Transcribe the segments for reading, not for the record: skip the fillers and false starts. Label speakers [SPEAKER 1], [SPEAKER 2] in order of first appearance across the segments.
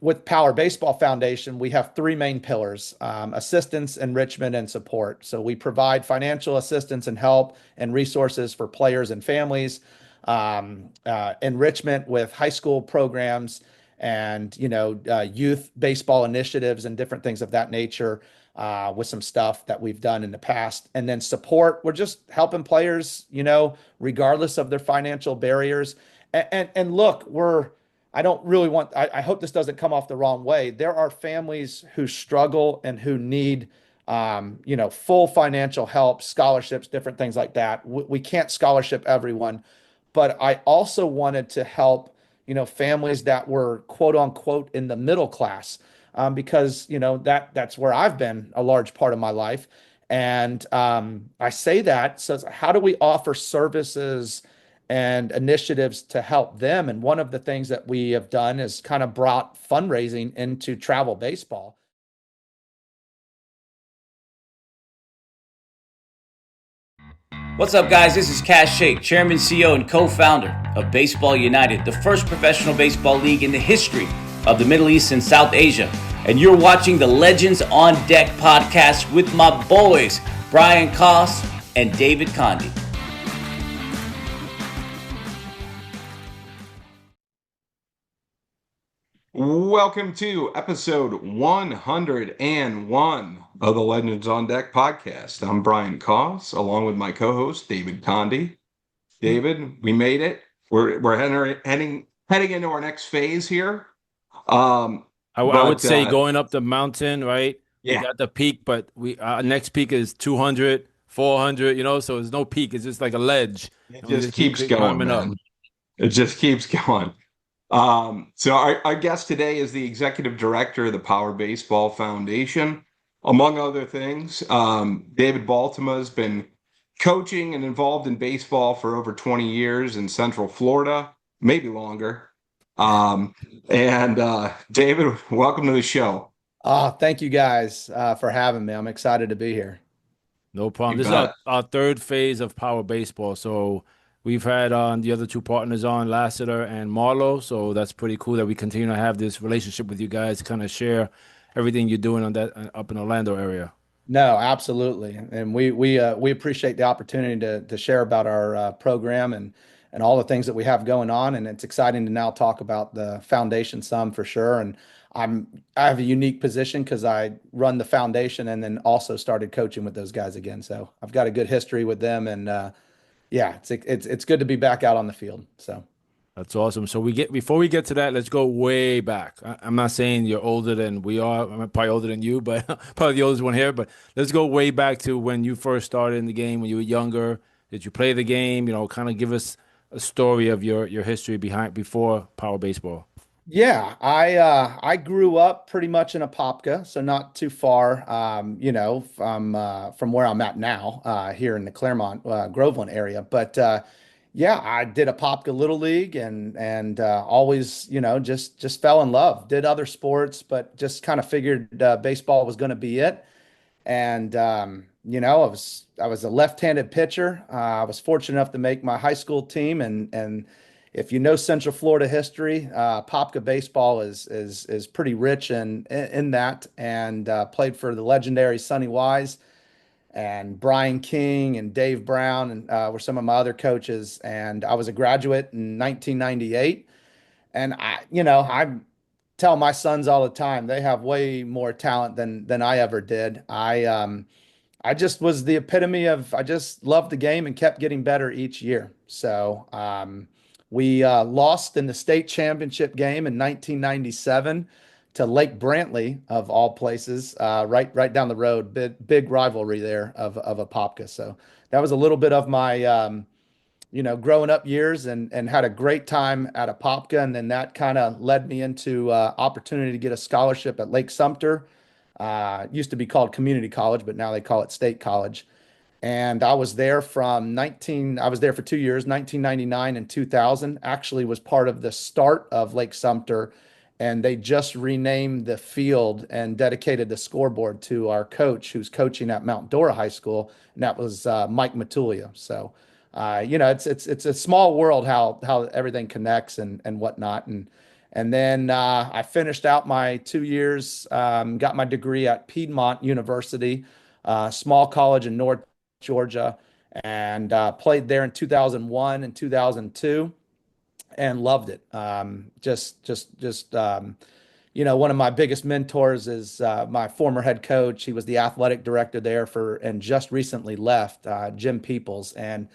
[SPEAKER 1] with Power Baseball Foundation, we have three main pillars: assistance, enrichment, and support. So we provide financial assistance and help and resources for players and families, enrichment with high school programs and youth baseball initiatives and different things of that nature. With some stuff that we've done in the past, and then support. We're just helping players, regardless of their financial barriers. And look, I don't really want, I hope this doesn't come off the wrong way. There are families who struggle and who need, full financial help, scholarships, different things like that. We can't scholarship everyone, but I also wanted to help, families that were quote unquote in the middle class, because, that's where I've been a large part of my life. And I say that, so how do we offer services and initiatives to help them? And one of the things that we have done is kind of brought fundraising into travel baseball.
[SPEAKER 2] What's up, guys? This is Cash Shake, Chairman, CEO, and co-founder of Baseball United, the first professional baseball league in the history of the Middle East and South Asia. And you're watching the Legends on Deck podcast with my boys, Brian Koss and David Condi.
[SPEAKER 3] Welcome to episode 101 of the Legends on Deck podcast. I'm Brian Koss, along with my co-host, David Condi. David, we made it. We're heading into our next phase here.
[SPEAKER 4] I would say going up the mountain, right?
[SPEAKER 3] Yeah.
[SPEAKER 4] We got the peak, but our next peak is 200, 400, so there's no peak. It's just like a ledge.
[SPEAKER 3] It just keeps going, man. It just keeps going. So our guest today is the executive director of the Power Baseball Foundation. Among other things, David Bultema has been coaching and involved in baseball for over 20 years in Central Florida, maybe longer. And David, welcome to the show.
[SPEAKER 1] Thank you guys for having me. I'm excited to be here.
[SPEAKER 4] No problem. This is our third phase of Power Baseball. So we've had the other two partners on, Lassiter and Marlowe. So that's pretty cool that we continue to have this relationship with you guys to kind of share everything you're doing on that up in Orlando area.
[SPEAKER 1] No, absolutely. And we appreciate the opportunity to share about our program and all the things that we have going on. And it's exciting to now talk about the foundation some for sure. And I have a unique position because I run the foundation and then also started coaching with those guys again. So I've got a good history with them, and it's good to be back out on the field. So
[SPEAKER 4] that's awesome. So before we get to that, let's go way back. I'm not saying you're older than we are. I'm probably older than you, but probably the oldest one here. But let's go way back to when you first started in the game, when you were younger. Did you play the game? Kind of give us a story of your history before Power Baseball.
[SPEAKER 1] Yeah, I grew up pretty much in Apopka, so not too far, from where I'm at now, here in the Claremont, Groveland area. But yeah, I did Apopka Little League and always, just fell in love. Did other sports, but just kind of figured baseball was going to be it. And I was a left-handed pitcher. I was fortunate enough to make my high school team, and if you know Central Florida history, Apopka baseball is pretty rich in that, and played for the legendary Sonny Wise and Brian King and Dave Brown, and were some of my other coaches. And I was a graduate in 1998, and I tell my sons all the time they have way more talent than I ever did. I just was the epitome of, I just loved the game and kept getting better each year. So we lost in the state championship game in 1997 to Lake Brantley, of all places, right down the road. Big rivalry there of Apopka. So that was a little bit of my growing up years, and had a great time at Apopka. And then that kind of led me into opportunity to get a scholarship at Lake Sumter. Used to be called community college, but now they call it state college. And I was there I was there for 2 years, 1999 and 2000. Actually was part of the start of Lake Sumter, and they just renamed the field and dedicated the scoreboard to our coach who's coaching at Mount Dora High School, and that was Mike Matulia. So it's a small world how everything connects and whatnot. And And then I finished out my 2 years, got my degree at Piedmont University, small college in North Georgia, and played there in 2001 and 2002 and loved it. One of my biggest mentors is my former head coach. He was the athletic director there and just recently left, Jim Peoples. And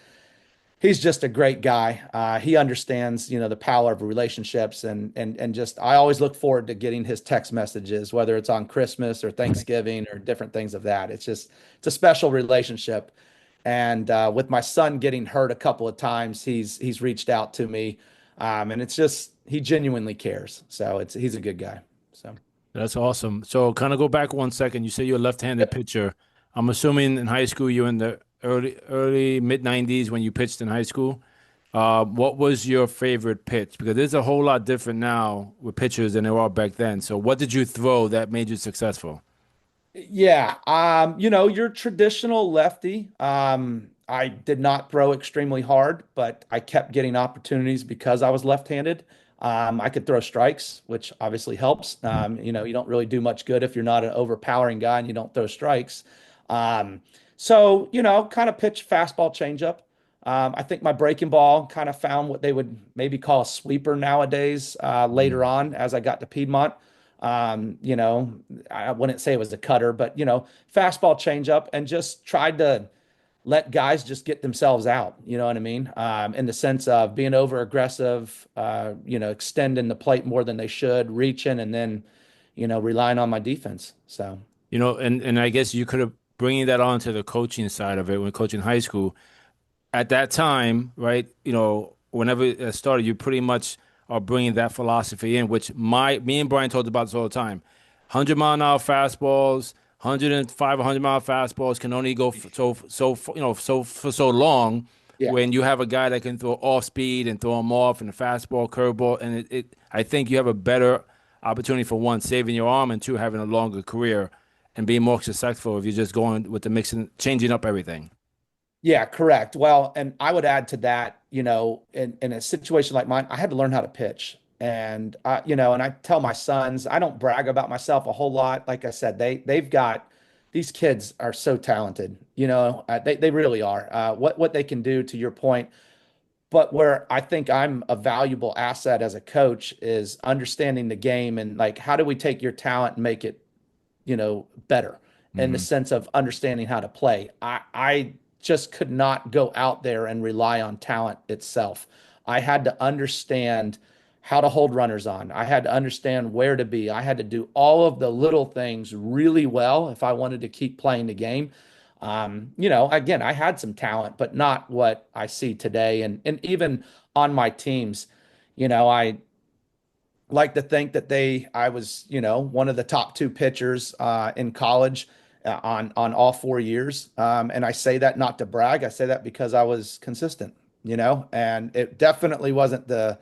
[SPEAKER 1] he's just a great guy. He understands, the power of relationships and just I always look forward to getting his text messages, whether it's on Christmas or Thanksgiving or different things of that. It's a special relationship. And with my son getting hurt a couple of times, he's reached out to me, and it's just he genuinely cares. So he's a good guy. So
[SPEAKER 4] That's awesome. So kind of go back 1 second. You say you're a left-handed pitcher. I'm assuming in high school you're in the early mid 90s when you pitched in high school. What was your favorite pitch? Because there's a whole lot different now with pitchers than there were back then. So what did you throw that made you successful?
[SPEAKER 1] yeah, your traditional lefty. I did not throw extremely hard, but I kept getting opportunities because I was left-handed. I could throw strikes, which obviously helps. You don't really do much good if you're not an overpowering guy and you don't throw strikes. Kind of pitch fastball changeup. I think my breaking ball kind of found what they would maybe call a sweeper nowadays, later on as I got to Piedmont. I wouldn't say it was a cutter, but fastball changeup and just tried to let guys just get themselves out. You know what I mean? In the sense of being over aggressive, extending the plate more than they should, reaching, and then, relying on my defense. So,
[SPEAKER 4] And I guess you could have bringing that on to the coaching side of it when coaching high school. At that time, right? Whenever it started, you pretty much are bringing that philosophy in, which me and Brian talked about this all the time. 100-mile-an-hour fastballs, 105, 100-mile fastballs can only go for so long.
[SPEAKER 1] yeah.
[SPEAKER 4] When you have a guy that can throw off speed and throw them off and a fastball, curveball, and I think you have a better opportunity for one, saving your arm, and two, having a longer career and being more successful if you're just going with the mixing, changing up everything.
[SPEAKER 1] Yeah, correct. Well, and I would add to that, in a situation like mine, I had to learn how to pitch. And and I tell my sons, I don't brag about myself a whole lot. Like I said, they've got these kids are so talented, they really are. What they can do, to your point. But where I think I'm a valuable asset as a coach is understanding the game and like how do we take your talent and make it better in the
[SPEAKER 4] Hmm.
[SPEAKER 1] sense of understanding how to play. I just could not go out there and rely on talent itself. I had to understand how to hold runners on. I had to understand where to be. I had to do all of the little things really well if I wanted to keep playing the game. Again, I had some talent, but not what I see today. And even on my teams, I like to think that I was, one of the top two pitchers in college on all 4 years. And I say that not to brag. I say that because I was consistent, and it definitely wasn't the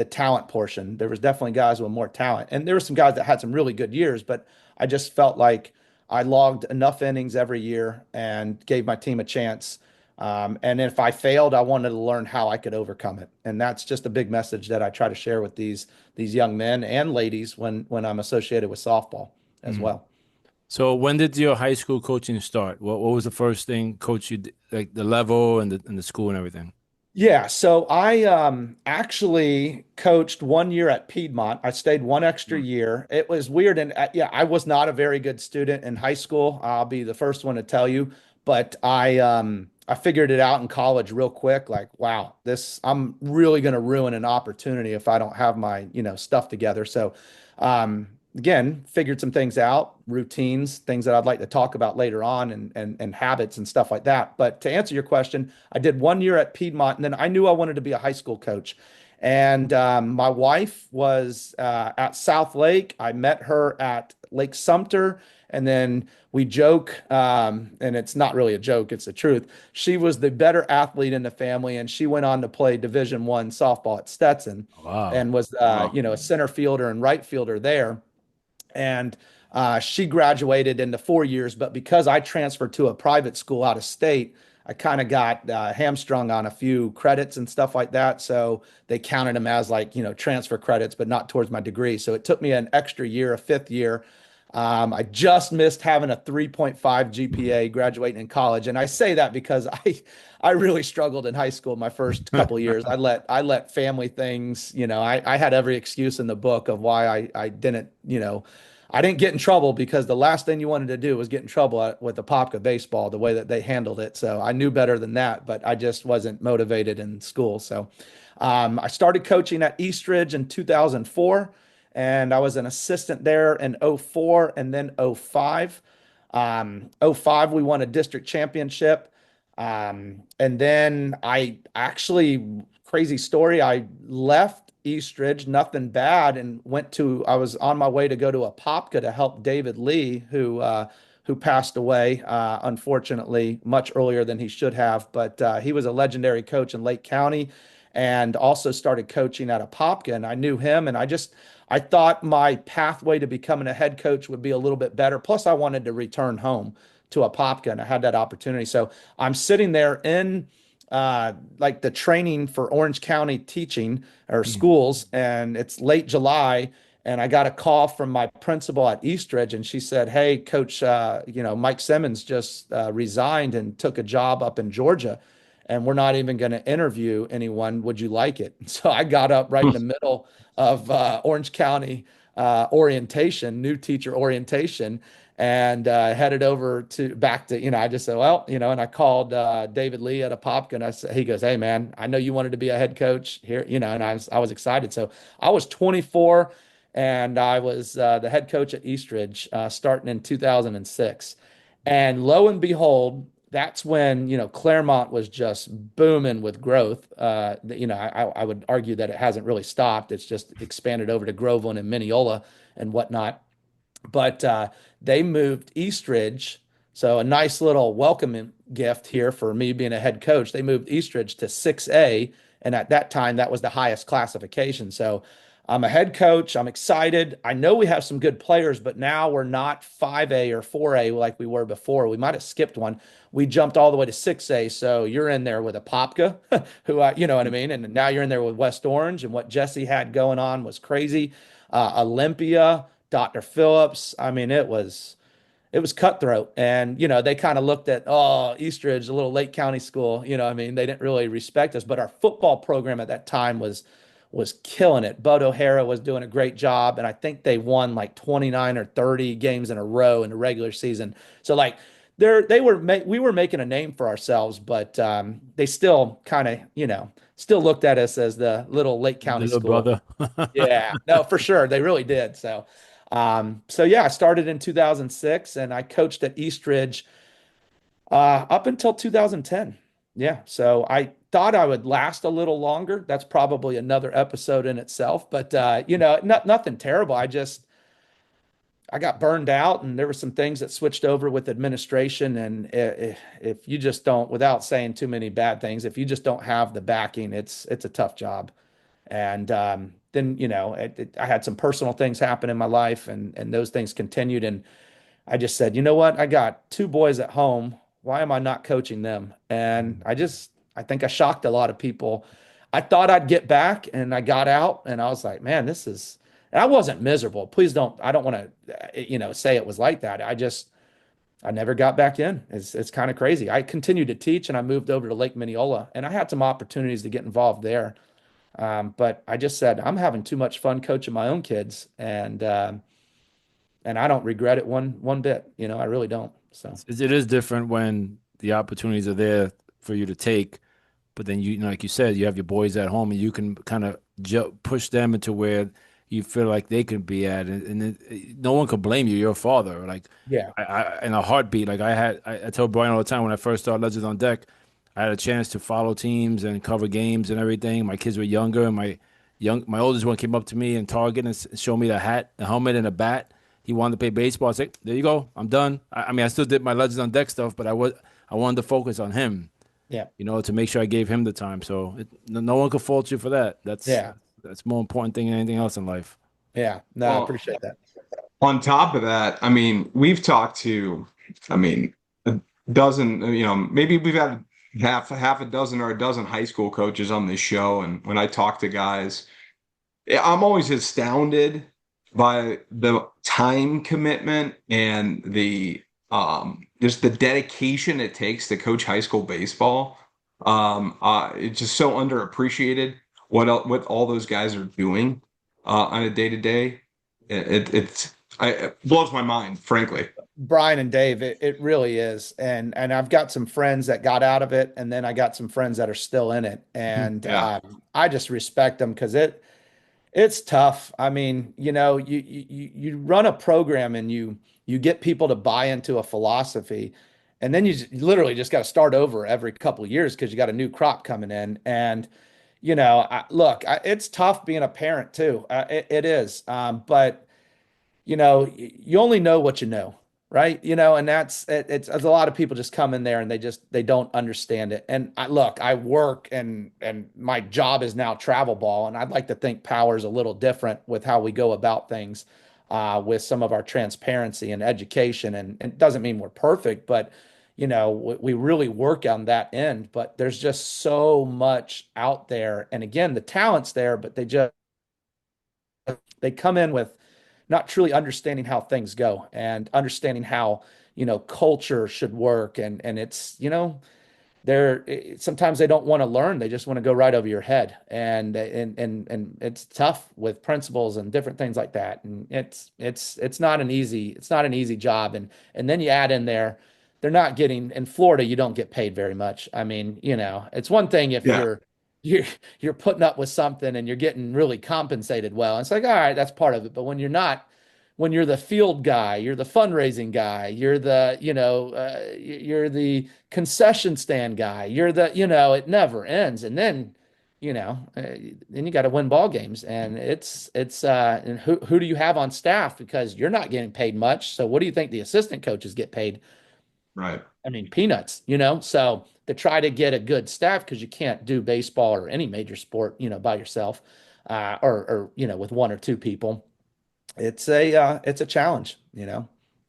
[SPEAKER 1] talent portion. There was definitely guys with more talent, and there were some guys that had some really good years, but I just felt like I logged enough innings every year and gave my team a chance. And if I failed, I wanted to learn how I could overcome it. And that's just a big message that I try to share with these young men and ladies when I'm associated with softball as
[SPEAKER 4] Hmm.
[SPEAKER 1] well.
[SPEAKER 4] So when did your high school coaching start? What was the first thing coach you did, like the level and the school and everything?
[SPEAKER 1] Yeah, so I actually coached 1 year at Piedmont. I stayed one extra year. It was weird, and yeah, I was not a very good student in high school. I'll be the first one to tell you, but I figured it out in college real quick. Like, wow, this I'm really going to ruin an opportunity if I don't have my stuff together. So, again, figured some things out, routines, things that I'd like to talk about later on, and habits and stuff like that. But to answer your question, I did 1 year at Piedmont, and then I knew I wanted to be a high school coach. And my wife was at South Lake. I met her at Lake Sumter, and then we joke, and it's not really a joke; it's the truth. She was the better athlete in the family, and she went on to play Division I softball at Stetson,
[SPEAKER 4] Wow.
[SPEAKER 1] and was
[SPEAKER 3] Wow.
[SPEAKER 1] a center fielder and right fielder there. And she graduated into 4 years, but because I transferred to a private school out of state, I kind of got hamstrung on a few credits and stuff like that. So they counted them as like, transfer credits, but not towards my degree. So it took me an extra year, a fifth year. I just missed having a 3.5 GPA graduating in college. And I say that because I really struggled in high school my first couple of years. I let family things, I had every excuse in the book of why I didn't, I didn't get in trouble because the last thing you wanted to do was get in trouble with the Popka baseball, the way that they handled it. So I knew better than that, but I just wasn't motivated in school. So I started coaching at Eastridge in 2004, and I was an assistant there in '04 and then '05. '05, we won a district championship. And then I actually, crazy story, I left Eastridge, nothing bad, and I was on my way to go to Apopka to help David Lee, who passed away, unfortunately, much earlier than he should have. But he was a legendary coach in Lake County and also started coaching at Apopka. And I knew him, and I thought my pathway to becoming a head coach would be a little bit better. Plus, I wanted to return home to Apopka, and I had that opportunity. So I'm sitting there in like the training for Orange County teaching or schools, and it's late July, and I got a call from my principal at Eastridge, and she said, "Hey, Coach, Mike Simmons just resigned and took a job up in Georgia, and we're not even going to interview anyone. Would you like it?" So I got up right in the middle of Orange County orientation, new teacher orientation, and headed over back to, I just said, well, and I called David Lee at Apopka, and he goes, "Hey man, I know you wanted to be a head coach here," and I was excited. So I was 24, and I was the head coach at Eastridge starting in 2006. And lo and behold, that's when, Claremont was just booming with growth. I would argue that it hasn't really stopped. It's just expanded over to Groveland and Mineola and whatnot. But they moved Eastridge. So a nice little welcome gift here for me being a head coach. They moved Eastridge to 6A. And at that time, that was the highest classification. So I'm a head coach. I'm excited. I know we have some good players, but now we're not 5A or 4A like we were before. We might have skipped one. We jumped all the way to 6A. So you're in there with a Popka, who, you know what I mean? And now you're in there with West Orange, and what Jesse had going on was crazy. Olympia, Dr. Phillips. I mean, it was cutthroat. And, they kind of looked at, Eastridge, a little Lake County school, they didn't really respect us. But our football program at that time was killing it. Bud O'Hara was doing a great job. And I think they won like 29 or 30 games in a row in the regular season. So like we were making a name for ourselves, but they still kind of, still looked at us as the little Lake County
[SPEAKER 4] little
[SPEAKER 1] school.
[SPEAKER 4] Brother.
[SPEAKER 1] Yeah, no, for sure. They really did. So yeah, I started in 2006, and I coached at Eastridge up until 2010. Yeah, so I thought I would last a little longer. That's probably another episode in itself, but nothing terrible. I got burned out, and there were some things that switched over with administration. And if you just don't, without saying too many bad things, if you just don't have the backing, it's a tough job. And then, I had some personal things happen in my life, and those things continued. And I just said, you know what? I got two boys at home. Why am I not coaching them? And I think I shocked a lot of people. I thought I'd get back, and I got out, and I was like, man, and I wasn't miserable. Please I don't want to, say it was like that. I never got back in. It's kind of crazy. I continued to teach, and I moved over to Lake Mineola, and I had some opportunities to get involved there. But I just said, I'm having too much fun coaching my own kids, and I don't regret it one bit. I really don't. So
[SPEAKER 4] it is different when the opportunities are there for you to take, but then like you said, you have your boys at home, and you can kind of push them into where you feel like they could be at, and no one could blame you. You're a father. Like,
[SPEAKER 1] yeah,
[SPEAKER 4] I in a heartbeat. Like I tell Brian all the time when I first started Legends on Deck, I had a chance to follow teams and cover games and everything. My kids were younger, and my oldest one came up to me in Target and showed me the hat, the helmet, and the bat. He wanted to play baseball. I said, "There you go. I'm done." I mean, I still did my Legends on Deck stuff, but I wanted to focus on him.
[SPEAKER 1] Yeah,
[SPEAKER 4] to make sure I gave him the time. So no one could fault you for that. That's more important thing than anything else in life.
[SPEAKER 1] Yeah, no, I appreciate that.
[SPEAKER 3] On top of that, I mean, we've talked to, a dozen, maybe we've had half a dozen or a dozen high school coaches on this show, and when I talk to guys, I'm always astounded by the time commitment and the just the dedication it takes to coach high school baseball. It's just so underappreciated what all those guys are doing on a day to day. It blows my mind, frankly.
[SPEAKER 1] Brian and Dave, it really is. And I've got some friends that got out of it, and then I got some friends that are still in it. And
[SPEAKER 3] Yeah,
[SPEAKER 1] I just respect them because it's tough. I mean, you run a program and you get people to buy into a philosophy, and then you literally just got to start over every couple of years because you got a new crop coming in. And look, it's tough being a parent too. It is. But you only know what you know, right? And that's it's a lot of people just come in there and they don't understand it. And I work and my job is now travel ball, and I'd like to think power is a little different with how we go about things, with some of our transparency and education. And it doesn't mean we're perfect, but we really work on that end. But there's just so much out there, and again, the talent's there, but they come in with not truly understanding how things go and understanding how culture should work. And it's they're sometimes they don't want to learn, they just want to go right over your head. And it's tough with principles and different things like that. And it's not an easy job. And then you add in there, they're not getting in Florida, you don't get paid very much. I mean, it's one thing if
[SPEAKER 3] yeah,
[SPEAKER 1] you're you're putting up with something and you're getting really compensated well. It's like, all right, that's part of it. But when you're not, when you're the field guy, you're the fundraising guy, you're the concession stand guy, it never ends. And then, then you got to win ball games, and and who do you have on staff? Because you're not getting paid much. So what do you think the assistant coaches get paid?
[SPEAKER 3] right.
[SPEAKER 1] I mean, peanuts, so to try to get a good staff, because you can't do baseball or any major sport, by yourself, or with one or two people. It's a challenge,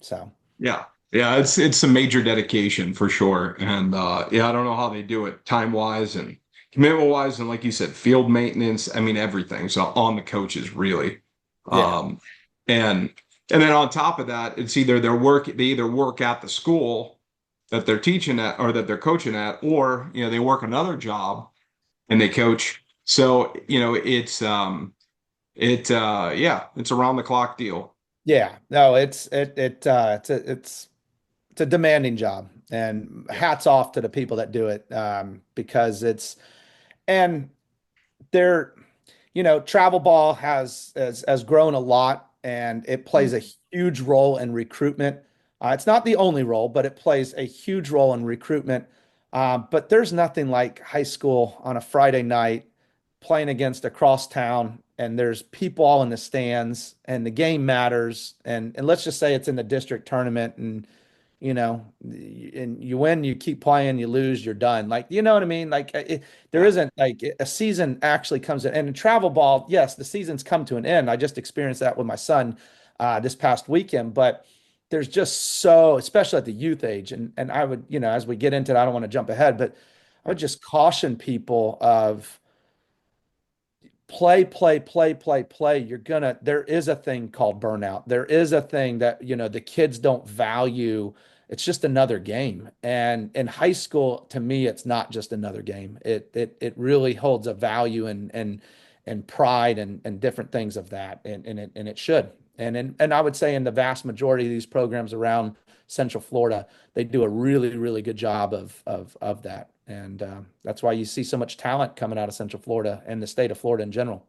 [SPEAKER 1] so
[SPEAKER 3] Yeah. Yeah, it's some major dedication for sure. And yeah, I don't know how they do it time wise and commitment wise, and like you said, field maintenance. I mean, everything. So on the coaches really.
[SPEAKER 1] yeah.
[SPEAKER 3] Um, and and then on top of that, it's either they either work at the school that they're teaching at or that they're coaching at, or they work another job and they coach. So, yeah, it's a round the clock deal.
[SPEAKER 1] Yeah, no, it's a demanding job, and
[SPEAKER 3] Yeah.
[SPEAKER 1] hats off to the people that do it, because and they're travel ball has grown a lot, and it plays a huge role in recruitment. It's not the only role, but it plays a huge role in recruitment. But there's nothing like high school on a Friday night playing against across town, and there's people all in the stands, and the game matters. And let's just say it's in the district tournament, and you win, you keep playing, you lose, you're done. Like, you know what I mean? Like, there
[SPEAKER 3] Yeah.
[SPEAKER 1] isn't like a season actually comes in. And in travel ball, yes, the season's come to an end. I just experienced that with my son this past weekend. But there's just so, especially at the youth age, and I would, as we get into it, I don't want to jump ahead, but I would just caution people of play, play, play, play, play. There is a thing called burnout. There is a thing that, the kids don't value. It's just another game. And in high school, to me, it's not just another game. It really holds a value and pride and different things of that. And it should. And I would say in the vast majority of these programs around Central Florida, they do a really, really good job of that. And that's why you see so much talent coming out of Central Florida and the state of Florida in general.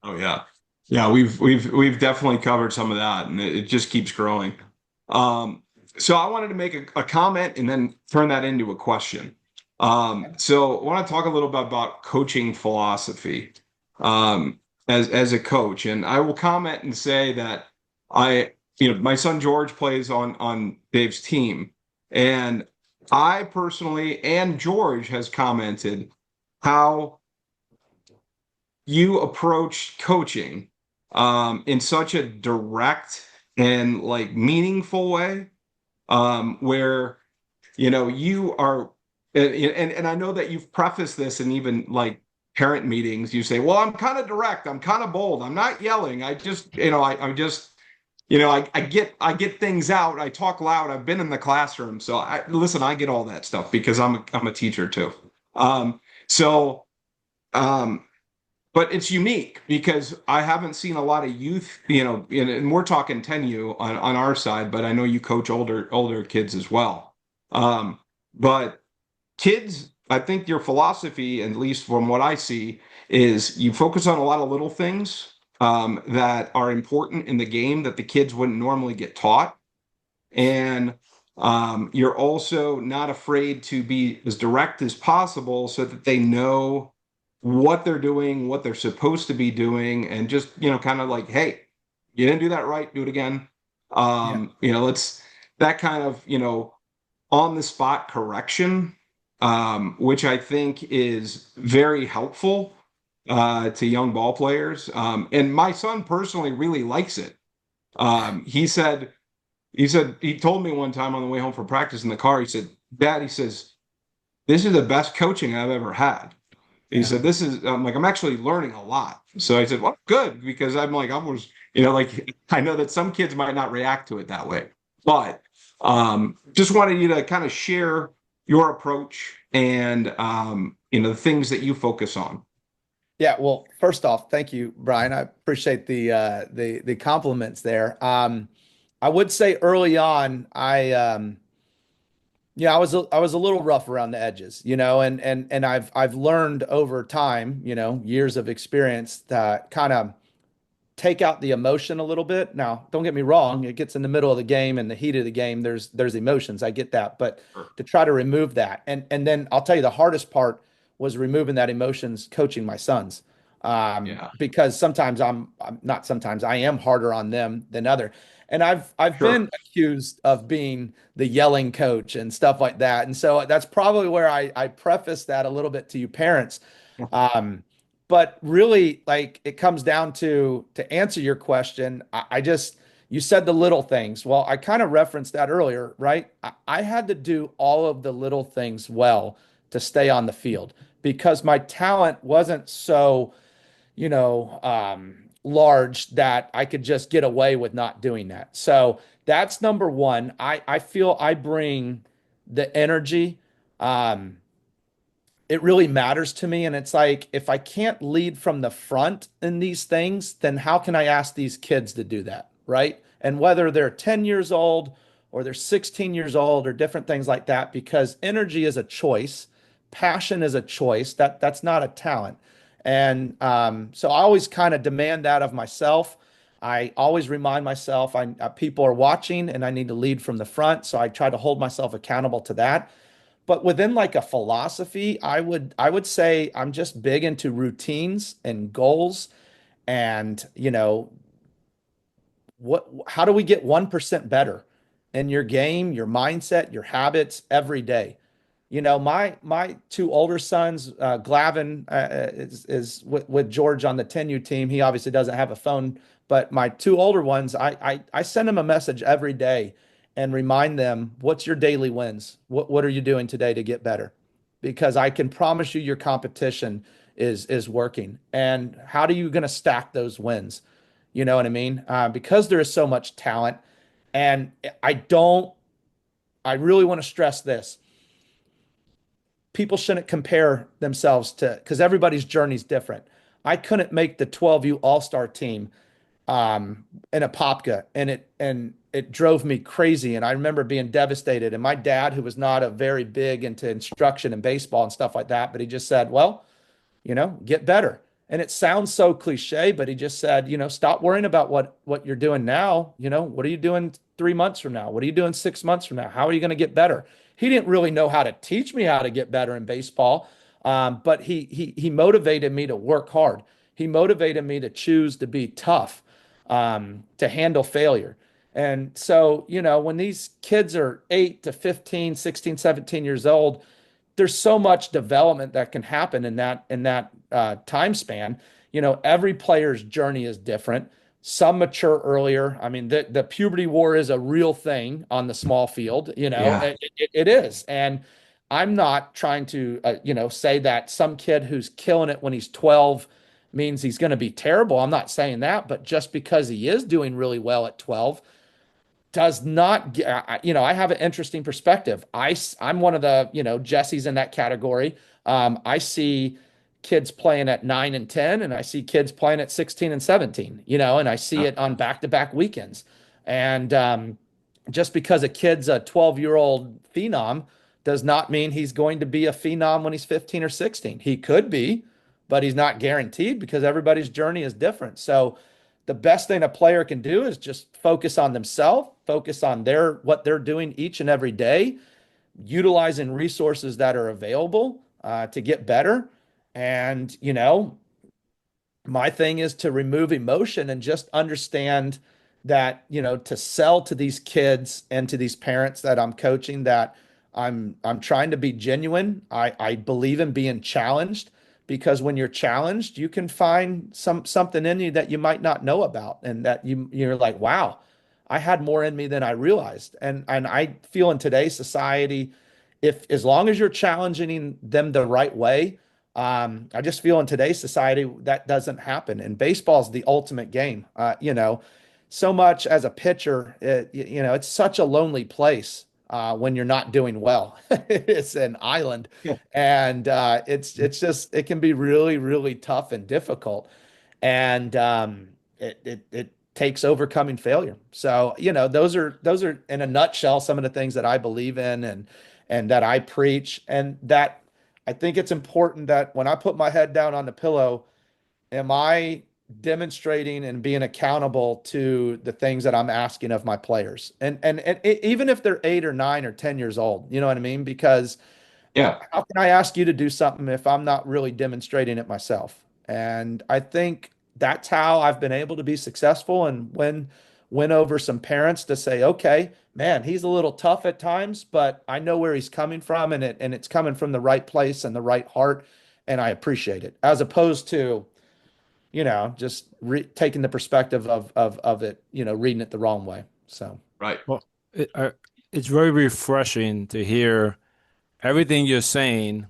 [SPEAKER 3] Oh yeah. Yeah, we've definitely covered some of that, and it just keeps growing. So I wanted to make a comment and then turn that into a question. So I want to talk a little bit about coaching philosophy, as a coach. And I will comment and say that my son George plays on Dave's team, and I personally and George has commented how you approach coaching in such a direct and like meaningful way, where you are and I know that you've prefaced this in even like parent meetings. You say, well, I'm kind of direct, I'm kind of bold, I'm not yelling. I just, I'm just, I get things out. I talk loud. I've been in the classroom. So listen, I get all that stuff because I'm a teacher too. So, um, but it's unique because I haven't seen a lot of youth, and we're talking 10U on our side, but I know you coach older kids as well. But kids, I think your philosophy, at least from what I see, is you focus on a lot of little things that are important in the game that the kids wouldn't normally get taught. And you're also not afraid to be as direct as possible so that they know what they're doing, what they're supposed to be doing, and just, kind of like, hey, you didn't do that right, do it again. Let's that kind of, on the spot correction, which I think is very helpful to young ball players. And my son personally really likes it. He told me one time on the way home from practice in the car, he said, Dad, he says, this is the best coaching I've ever had. He said, I'm actually learning a lot. So I said, well, good, because I'm like, I know that some kids might not react to it that way, but just wanted you to kind of share your approach and, the things that you focus on.
[SPEAKER 1] Yeah, well, first off, thank you, Brian. I appreciate the compliments there. I would say early on, I was a little rough around the edges, and I've learned over time, years of experience that kind of take out the emotion a little bit. Now, don't get me wrong, it gets in the middle of the game and the heat of the game, there's emotions. I get that, but to try to remove that. And then I'll tell you the hardest part was removing that emotions coaching my sons. Because sometimes I'm not sometimes I am harder on them than other. And I've been accused of being the yelling coach and stuff like that. And so that's probably where I preface that a little bit to you parents. But really, like, it comes down to answer your question. You said the little things. Well, I kind of referenced that earlier, right? I had to do all of the little things well to stay on the field because my talent wasn't so, large that I could just get away with not doing that. So that's number one. I feel I bring the energy. It really matters to me. And it's like, if I can't lead from the front in these things, then how can I ask these kids to do that? Right. And whether they're 10 years old or they're 16 years old or different things like that, because energy is a choice, passion is a choice. That's not a talent. And so I always kind of demand that of myself. I always remind myself people are watching and I need to lead from the front. So I try to hold myself accountable to that. But within like a philosophy, I would say I'm just big into routines and goals and, how do we get 1% better in your game, your mindset, your habits every day? My two older sons, Glavin is with George on the 10U team. He obviously doesn't have a phone, but my two older ones, I send them a message every day and remind them, what's your daily wins? What are you doing today to get better? Because I can promise you your competition is working. And how are you going to stack those wins? You know what I mean? Because there is so much talent. And I really want to stress this. People shouldn't compare themselves because everybody's journey is different. I couldn't make the 12U All-Star team in a Popka, and it drove me crazy. And I remember being devastated. And my dad, who was not a very big into instruction and baseball and stuff like that, but he just said, well, get better. And it sounds so cliche, but he just said, stop worrying about what you're doing now. What are you doing 3 months from now? What are you doing 6 months from now? How are you going to get better? He didn't really know how to teach me how to get better in baseball, but he motivated me to work hard. He motivated me to choose to be tough, to handle failure. And so, when these kids are 8 to 15, 16, 17 years old, there's so much development that can happen in that time span. Every player's journey is different. Some mature earlier. I mean, the puberty war is a real thing on the small field. It is. And I'm not trying to, say that some kid who's killing it when he's 12 means he's going to be terrible. I'm not saying that, but just because he is doing really well at 12 does not, I have an interesting perspective. I'm one of the, Jesse's in that category. I see kids playing at 9 and 10, and I see kids playing at 16 and 17, and I see it on back-to-back weekends. And just because a kid's a 12-year-old phenom does not mean he's going to be a phenom when he's 15 or 16. He could be, but he's not guaranteed because everybody's journey is different. So the best thing a player can do is just focus on themselves, focus on what they're doing each and every day, utilizing resources that are available to get better. And, my thing is to remove emotion and just understand that, to sell to these kids and to these parents that I'm coaching that I'm trying to be genuine. I believe in being challenged because when you're challenged, you can find something in you that you might not know about and that you're like, wow, I had more in me than I realized. And I feel in today's society, if as long as you're challenging them the right way, I just feel in today's society that doesn't happen. And baseball is the ultimate game. So much as a pitcher, it's such a lonely place when you're not doing well. It's an island,
[SPEAKER 3] Yeah.
[SPEAKER 1] and it can be really, really tough and difficult. And it takes overcoming failure. So, those are in a nutshell some of the things that I believe in and that I preach, and that I think it's important that when I put my head down on the pillow, am I demonstrating and being accountable to the things that I'm asking of my players? And even if they're 8 or 9 or 10 years old, you know what I mean? Because
[SPEAKER 3] Yeah.
[SPEAKER 1] how can I ask you to do something if I'm not really demonstrating it myself? And I think that's how I've been able to be successful and win over some parents to say, okay, man, he's a little tough at times, but I know where he's coming from, and it's coming from the right place and the right heart, and I appreciate it, as opposed to, just taking the perspective of it, reading it the wrong way. So,
[SPEAKER 3] Right.
[SPEAKER 4] Well, it's very refreshing to hear everything you're saying.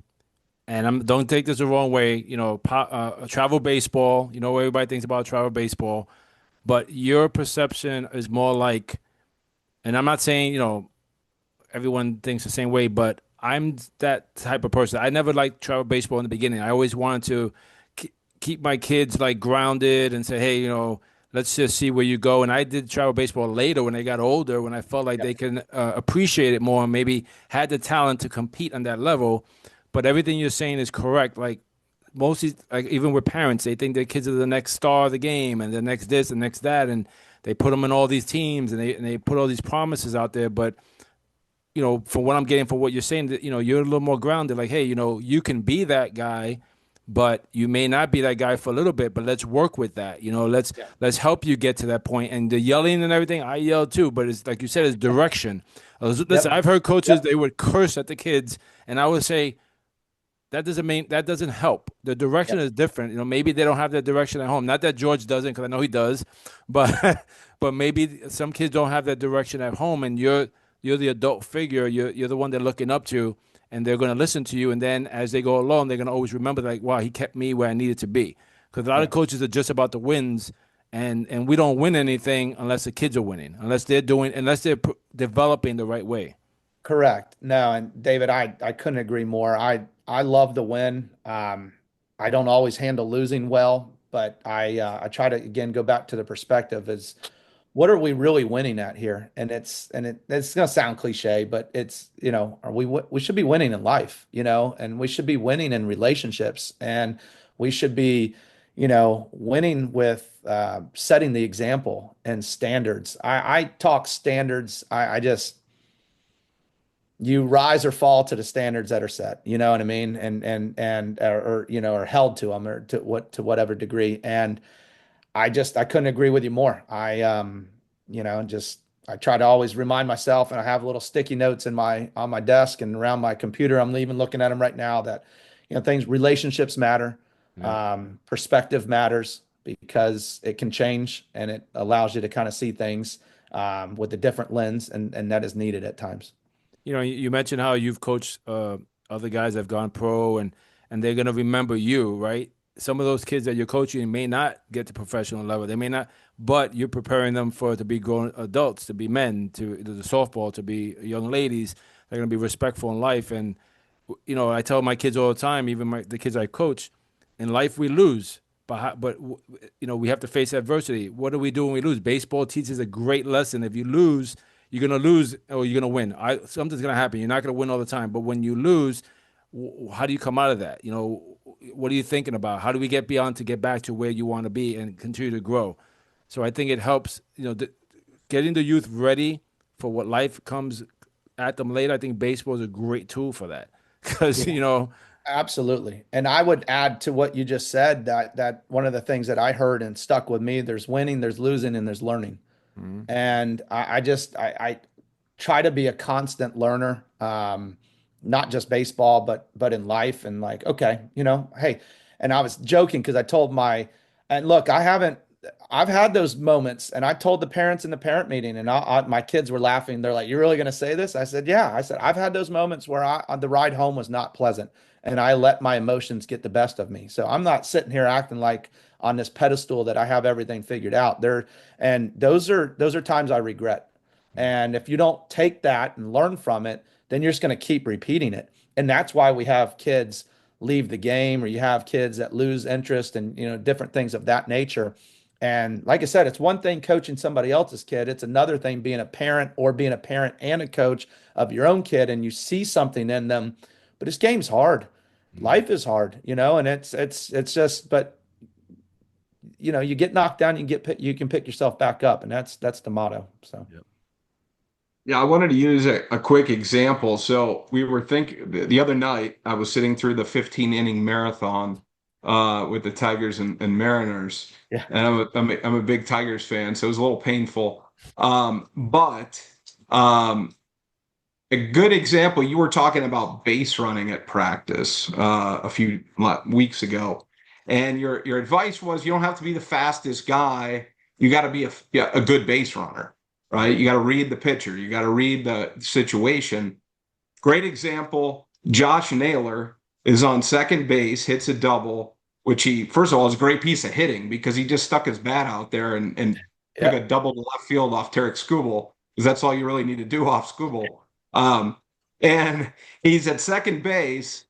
[SPEAKER 4] And don't take this the wrong way, travel baseball, what everybody thinks about travel baseball, but your perception is more like, and I'm not saying, everyone thinks the same way, but I'm that type of person. I never liked travel baseball in the beginning. I always wanted to keep my kids like grounded and say, hey, let's just see where you go. And I did travel baseball later when they got older, when I felt like they can appreciate it more and maybe had the talent to compete on that level. But everything you're saying is correct. Like mostly, like even with parents, they think their kids are the next star of the game and the next this and next that, and they put them in all these teams and they put all these promises out there. But from what I'm getting from what you're saying, that you're a little more grounded. Like, hey, you can be that guy, but you may not be that guy for a little bit. But let's work with that. Let's help you get to that point. And the yelling and everything, I yell too. But it's like you said, it's direction. Listen, I've heard coaches they would curse at the kids, and I would say, that doesn't help. The direction is different. Maybe they don't have that direction at home. Not that George doesn't, because I know he does, but but maybe some kids don't have that direction at home, and you're the adult figure. You're the one they're looking up to, and they're going to listen to you. And then as they go along, they're going to always remember, like, wow, he kept me where I needed to be. Because a lot of coaches are just about the wins, and we don't win anything unless the kids are winning, unless they're developing the right way.
[SPEAKER 1] correct. No, and David, I couldn't agree more. I love the win. I don't always handle losing well, but I try to again go back to the perspective is what are we really winning at here? And it's going to sound cliche, but it's, we should be winning in life, and we should be winning in relationships, and we should be, winning with setting the example and standards. I talk standards. I just, you rise or fall to the standards that are set, you know what I mean? Or held to them or to whatever degree. And I couldn't agree with you more. I try to always remind myself, and I have little sticky notes on my desk and around my computer. I'm even looking at them right now that, relationships matter. Perspective matters because it can change and it allows you to kind of see things with a different lens, and that is needed at times.
[SPEAKER 4] You mentioned how you've coached other guys that have gone pro, and they're gonna remember you, right? Some of those kids that you're coaching may not get to professional level. They may not, but you're preparing them for to be grown adults, to be men, to the softball, to be young ladies. They're gonna be respectful in life. And I tell my kids all the time, even the kids I coach, in life we lose, but we have to face adversity. What do we do when we lose? Baseball teaches a great lesson. If you lose, you're gonna lose or you're gonna win. Something's gonna happen. You're not gonna win all the time, but when you lose, how do you come out of that? What are you thinking about? How do we get beyond to get back to where you want to be and continue to grow? So I think it helps, getting the youth ready for what life comes at them later. I think baseball is a great tool for that because
[SPEAKER 1] Absolutely. And I would add to what you just said that one of the things that I heard and stuck with me, there's winning, there's losing, and there's learning.
[SPEAKER 4] Mhm.
[SPEAKER 1] And I try to be a constant learner, not just baseball, but in life. And like, okay, hey, and I was joking because I told and look, I've had those moments, and I told the parents in the parent meeting, and my kids were laughing. They're like, "You're really going to say this?" I said, "Yeah." I said, "I've had those moments where the ride home was not pleasant, and I let my emotions get the best of me. So I'm not sitting here acting like on this pedestal that I have everything figured out. And those are times I regret. And if you don't take that and learn from it, then you're just going to keep repeating it. And that's why we have kids leave the game, or you have kids that lose interest, and different things of that nature. And like I said, it's one thing coaching somebody else's kid. It's another thing being a parent, or being a parent and a coach of your own kid, and you see something in them. But this game's hard. Life is hard, and it's just, but you get knocked down, you can pick yourself back up, and that's the motto. So.
[SPEAKER 4] Yep.
[SPEAKER 3] Yeah, I wanted to use a quick example. So we were thinking the other night, I was sitting through the 15 inning marathon with the Tigers and Mariners,
[SPEAKER 1] Yeah.
[SPEAKER 3] and I'm a big Tigers fan, so it was a little painful. But a good example, you were talking about base running at practice a few weeks ago, and your advice was you don't have to be the fastest guy. You got to be a good base runner, right? You got to read the pitcher. You got to read the situation. Great example. Josh Naylor is on second base, hits a double, which first of all, is a great piece of hitting because he just stuck his bat out there and took a double to left field off Tarek Skubal, because that's all you really need to do off Skubal. And he's at second base,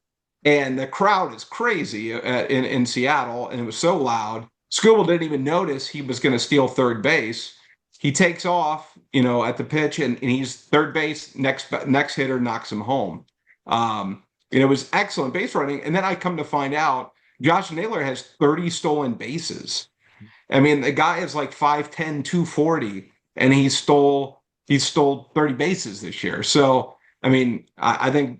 [SPEAKER 3] and the crowd is crazy in Seattle, and it was so loud. Skubal didn't even notice he was going to steal third base. He takes off, at the pitch, and he's third base. Next hitter knocks him home. It was excellent base running. And then I come to find out Josh Naylor has 30 stolen bases. I mean, the guy is like 5'10", 240, and he stole 30 bases this year. So, I mean, I think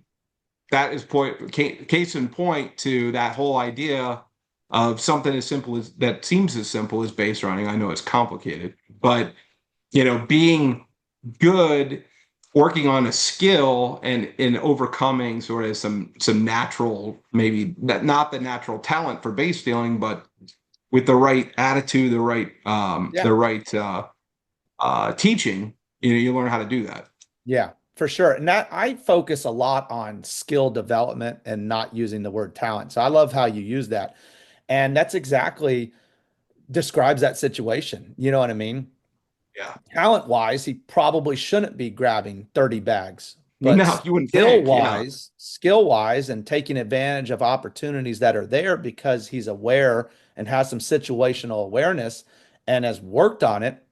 [SPEAKER 3] that is case in point to that whole idea of something as simple as that seems as simple as base running. I know it's complicated, but being good, working on a skill, and in overcoming sort of some natural, maybe not the natural talent for base stealing, but with the right attitude, the right teaching, you learn how to do that.
[SPEAKER 1] Yeah, for sure. And that I focus a lot on skill development and not using the word talent. So I love how you use that. And that's exactly describes that situation. You know what I mean?
[SPEAKER 3] Yeah.
[SPEAKER 1] Talent wise, he probably shouldn't be grabbing 30 bags. But
[SPEAKER 3] no, you wouldn't think,
[SPEAKER 1] skill wise, and taking advantage of opportunities that are there because he's aware and has some situational awareness and has worked on it,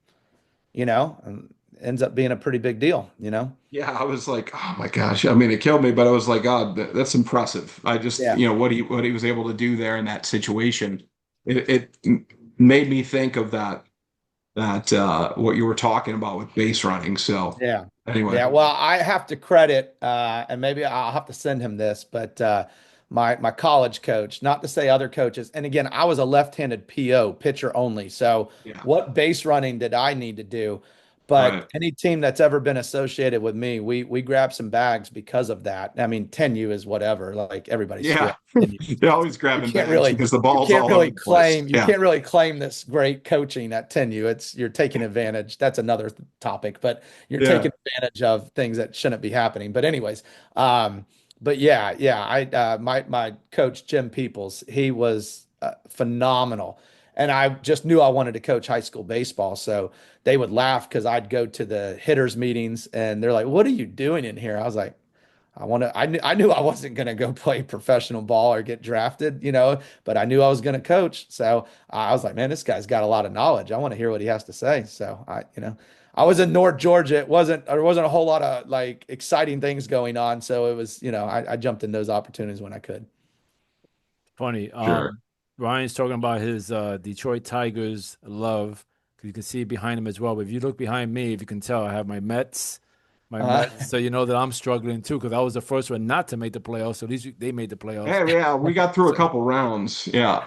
[SPEAKER 1] and ends up being a pretty big deal,
[SPEAKER 3] Yeah, I was like, oh my gosh. I mean, it killed me, but I was like, God, that's impressive. I just, what he was able to do there in that situation, it made me think of that what you were talking about with base running. So
[SPEAKER 1] yeah.
[SPEAKER 3] Anyway.
[SPEAKER 1] Yeah. Well, I have to credit, and maybe I'll have to send him this, but my college coach, not to say other coaches. And again, I was a left-handed PO, pitcher only. So what base running did I need to do? But
[SPEAKER 3] Right.
[SPEAKER 1] any team that's ever been associated with me, we grab some bags because of that. I mean, 10U is whatever. Like everybody's screaming
[SPEAKER 3] Yeah.
[SPEAKER 1] 10U.
[SPEAKER 3] They're always
[SPEAKER 1] You
[SPEAKER 3] grabbing
[SPEAKER 1] can't
[SPEAKER 3] bags
[SPEAKER 1] really
[SPEAKER 3] because the
[SPEAKER 1] you
[SPEAKER 3] ball's
[SPEAKER 1] can't
[SPEAKER 3] all over
[SPEAKER 1] really
[SPEAKER 3] the place.
[SPEAKER 1] claim you
[SPEAKER 3] Yeah.
[SPEAKER 1] can't really claim this great coaching at 10U. You're taking advantage. That's another topic, but you're
[SPEAKER 3] Yeah.
[SPEAKER 1] taking advantage of things that shouldn't be happening. But anyways, um, but yeah, my coach Jim Peoples, he was phenomenal. And I just knew I wanted to coach high school baseball. So they would laugh because I'd go to the hitters meetings and they're like, "What are you doing in here?" I was like, I knew I wasn't going to go play professional ball or get drafted, but I knew I was going to coach. So I was like, man, this guy's got a lot of knowledge. I want to hear what he has to say. So I was in North Georgia. There wasn't a whole lot of like exciting things going on. So it was, I jumped in those opportunities when I could.
[SPEAKER 4] Funny.
[SPEAKER 3] Sure.
[SPEAKER 4] Ryan's talking about his Detroit Tigers love. You can see it behind him as well. But if you look behind me, if you can tell, I have my Mets. My
[SPEAKER 1] Uh,
[SPEAKER 4] Mets. So you know that I'm struggling too because I was the first one not to make the playoffs. So these they made the playoffs.
[SPEAKER 3] Yeah, yeah, we got through a
[SPEAKER 4] So
[SPEAKER 3] couple rounds. Yeah.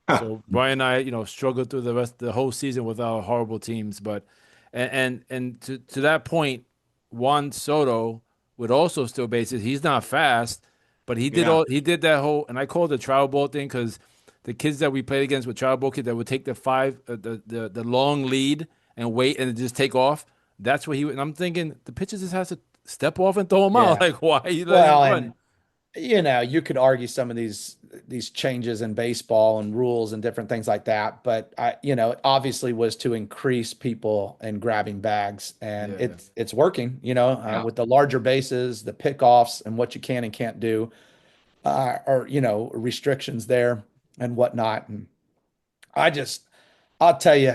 [SPEAKER 4] so Brian and I, struggled through the whole season with our horrible teams. But and to that point, Juan Soto would also steal bases. He's not fast, but
[SPEAKER 3] Yeah.
[SPEAKER 4] he did that whole, and I call it the travel ball thing because the kids that we played against with travel ball kids that would take the long lead and wait and just take off. That's what he would. And I'm thinking the pitcher just has to step off and throw him out.
[SPEAKER 1] yeah.
[SPEAKER 4] Like, why are you letting him
[SPEAKER 1] Well,
[SPEAKER 4] run?
[SPEAKER 1] and you could argue some of these changes in baseball and rules and different things like that, but it obviously was to increase people and grabbing bags, and
[SPEAKER 4] Yeah.
[SPEAKER 1] it's working.
[SPEAKER 3] Yeah.
[SPEAKER 1] With the larger bases, the pickoffs, and what you can and can't do, or restrictions there and whatnot. And I just I'll tell you,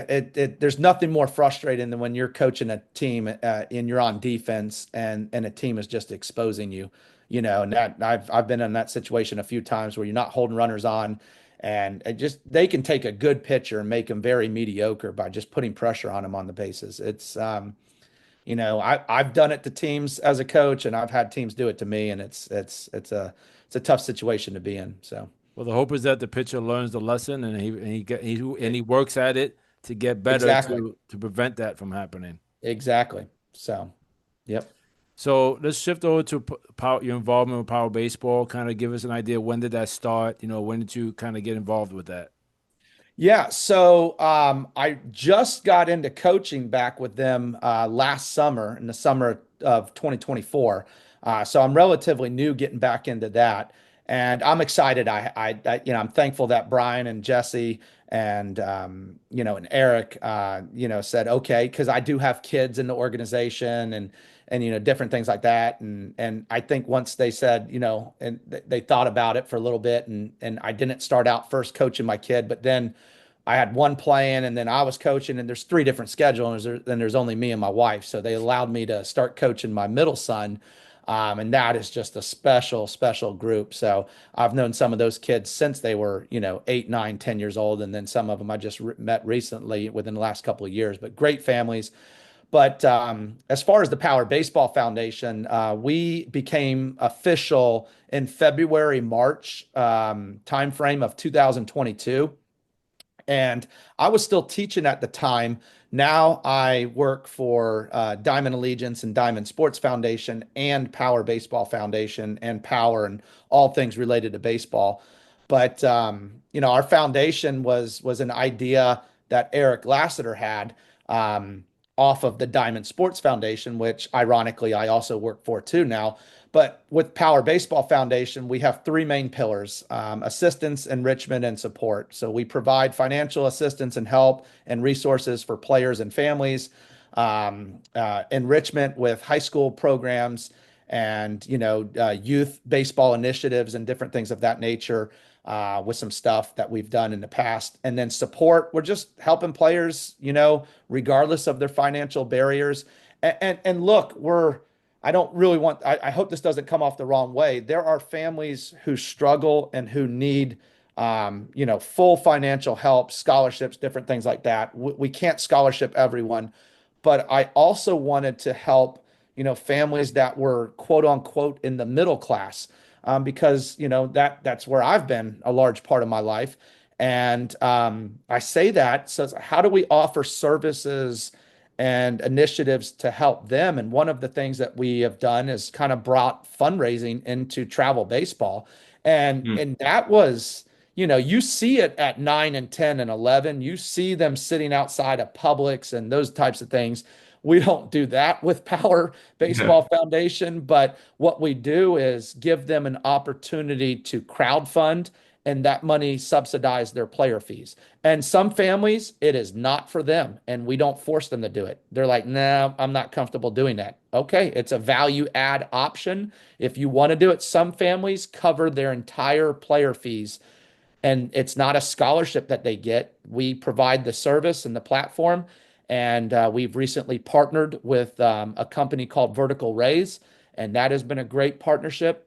[SPEAKER 1] there's nothing more frustrating than when you're coaching a team and you're on defense and a team is just exposing you, and that I've been in that situation a few times where you're not holding runners on and they can take a good pitcher and make them very mediocre by just putting pressure on them on the bases. I've done it to teams as a coach and I've had teams do it to me and it's a tough situation to be in. So
[SPEAKER 4] Well, the hope is that the pitcher learns the lesson and he works at it to get better
[SPEAKER 1] exactly,
[SPEAKER 4] to prevent that from happening.
[SPEAKER 1] exactly. So, yep.
[SPEAKER 4] So let's shift over to power, your involvement with Power Baseball. Kind of give us an idea, when did that start? When did you kind of get involved with that?
[SPEAKER 1] Yeah, so I just got into coaching back with them last summer, in the summer of 2024. So I'm relatively new getting back into that, and I'm excited. I'm thankful that Brian and Jesse and and Eric said okay, because I do have kids in the organization and different things like that, and I think once they said and they thought about it for a little bit, and I didn't start out first coaching my kid, but then I had one playing and then I was coaching, and there's three different schedules. Then there's only me and my wife. So they allowed me to start coaching my middle son. And that is just a special, special group. So I've known some of those kids since they were, 8, 9, 10 years old. And then some of them I just met recently within the last couple of years, but great families. But as far as the Power Baseball Foundation, we became official in February, March timeframe of 2022. And I was still teaching at the time. Now I work for Diamond Allegiance and Diamond Sports Foundation and Power Baseball Foundation and Power and all things related to baseball. But our foundation was an idea that Eric Lassiter had off of the Diamond Sports Foundation, which ironically I also work for too now. But with Power Baseball Foundation, we have three main pillars: assistance, enrichment, and support. So we provide financial assistance and help and resources for players and families, enrichment with high school programs and youth baseball initiatives and different things of that nature, with some stuff that we've done in the past. And then support, we're just helping players, regardless of their financial barriers. And look, I don't really want, I hope this doesn't come off the wrong way. There are families who struggle and who need, full financial help, scholarships, different things like that. We can't scholarship everyone, but I also wanted to help, families that were quote unquote in the middle class, because, that's where I've been a large part of my life. And I say that, so how do we offer services and initiatives to help them. And one of the things that we have done is kind of brought fundraising into travel baseball. And that was, you see it at 9 and 10 and 11. You see them sitting outside of Publix and those types of things. We don't do that with Power Baseball Foundation, but what we do is give them an opportunity to crowdfund, and that money subsidize their player fees. And some families, it is not for them, and we don't force them to do it. They're like, no, I'm not comfortable doing that. Okay, it's a value add option. If you want to do it, some families cover their entire player fees, and it's not a scholarship that they get. We provide the service and the platform, and we've recently partnered with a company called Vertical Raise, and that has been a great partnership.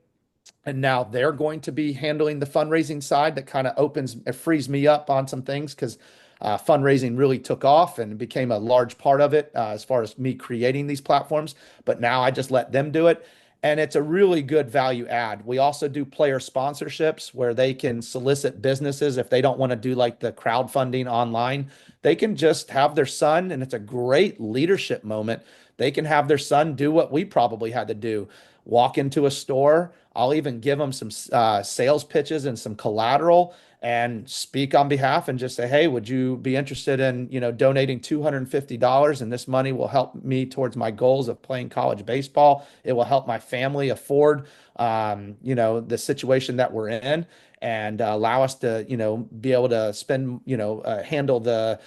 [SPEAKER 1] And now they're going to be handling the fundraising side. That kind of it frees me up on some things, because fundraising really took off and became a large part of it as far as me creating these platforms. But now I just let them do it. And it's a really good value add. We also do player sponsorships where they can solicit businesses. If they don't want to do like the crowdfunding online, they can just have their son, and it's a great leadership moment. They can have their son do what we probably had to do: walk into a store. I'll even give them some sales pitches and some collateral, and speak on behalf and just say, hey, would you be interested in, donating $250, and this money will help me towards my goals of playing college baseball. It will help my family afford, the situation that we're in, and allow us to, be able to spend, handle the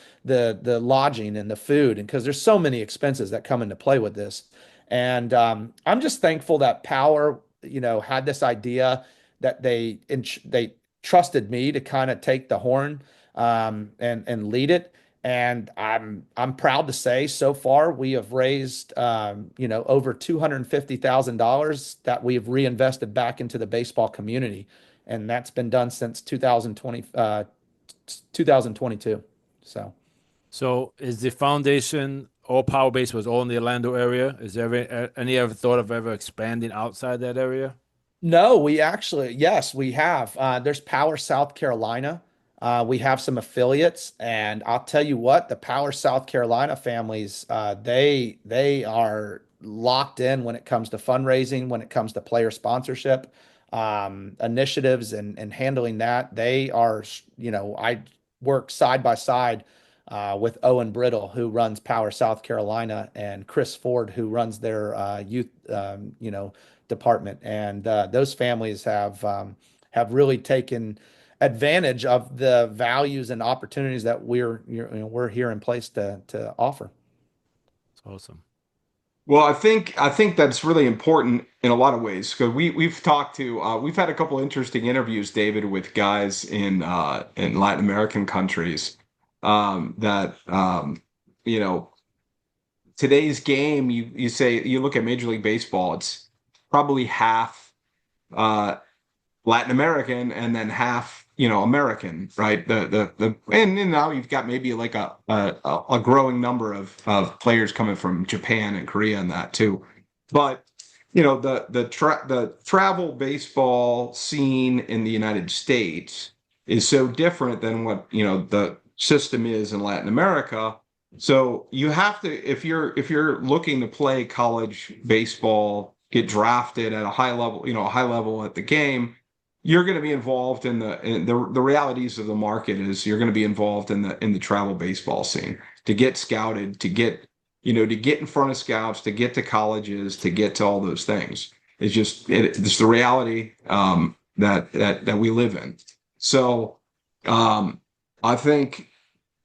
[SPEAKER 1] lodging and the food. And because there's so many expenses that come into play with this. And I'm just thankful that Power, had this idea, that they trusted me to kind of take the horn and lead it. And I'm proud to say, so far we have raised over $250,000 that we have reinvested back into the baseball community, and that's been done since 2022.
[SPEAKER 4] So is the foundation all Power Base was all in the Orlando area? Is there any ever thought of ever expanding outside that area?
[SPEAKER 1] No, yes, we have. There's Power South Carolina. We have some affiliates, and I'll tell you what, the Power South Carolina families, they are locked in when it comes to fundraising, when it comes to player sponsorship, initiatives, and handling that. They are, I work side by side with Owen Brittle, who runs Power South Carolina, and Chris Ford, who runs their youth, department. And those families have really taken advantage of the values and opportunities that we're here in place to offer.
[SPEAKER 4] That's awesome.
[SPEAKER 3] Well, I think that's really important in a lot of ways, because we've talked to we've had a couple interesting interviews, David, with guys in Latin American countries that today's game. You look at Major League Baseball, it's probably half Latin American and then half American, right? And now you've got maybe like a growing number of players coming from Japan and Korea and that too. But the travel baseball scene in the United States is so different than what the system is in Latin America. So you have to, if you're looking to play college baseball, get drafted at a high level at the game, you're going to be involved in the realities of the market. Is you're going to be involved in the travel baseball scene, to get scouted, to get in front of scouts, to get to colleges, to get to all those things. It's the reality that we live in. So I think,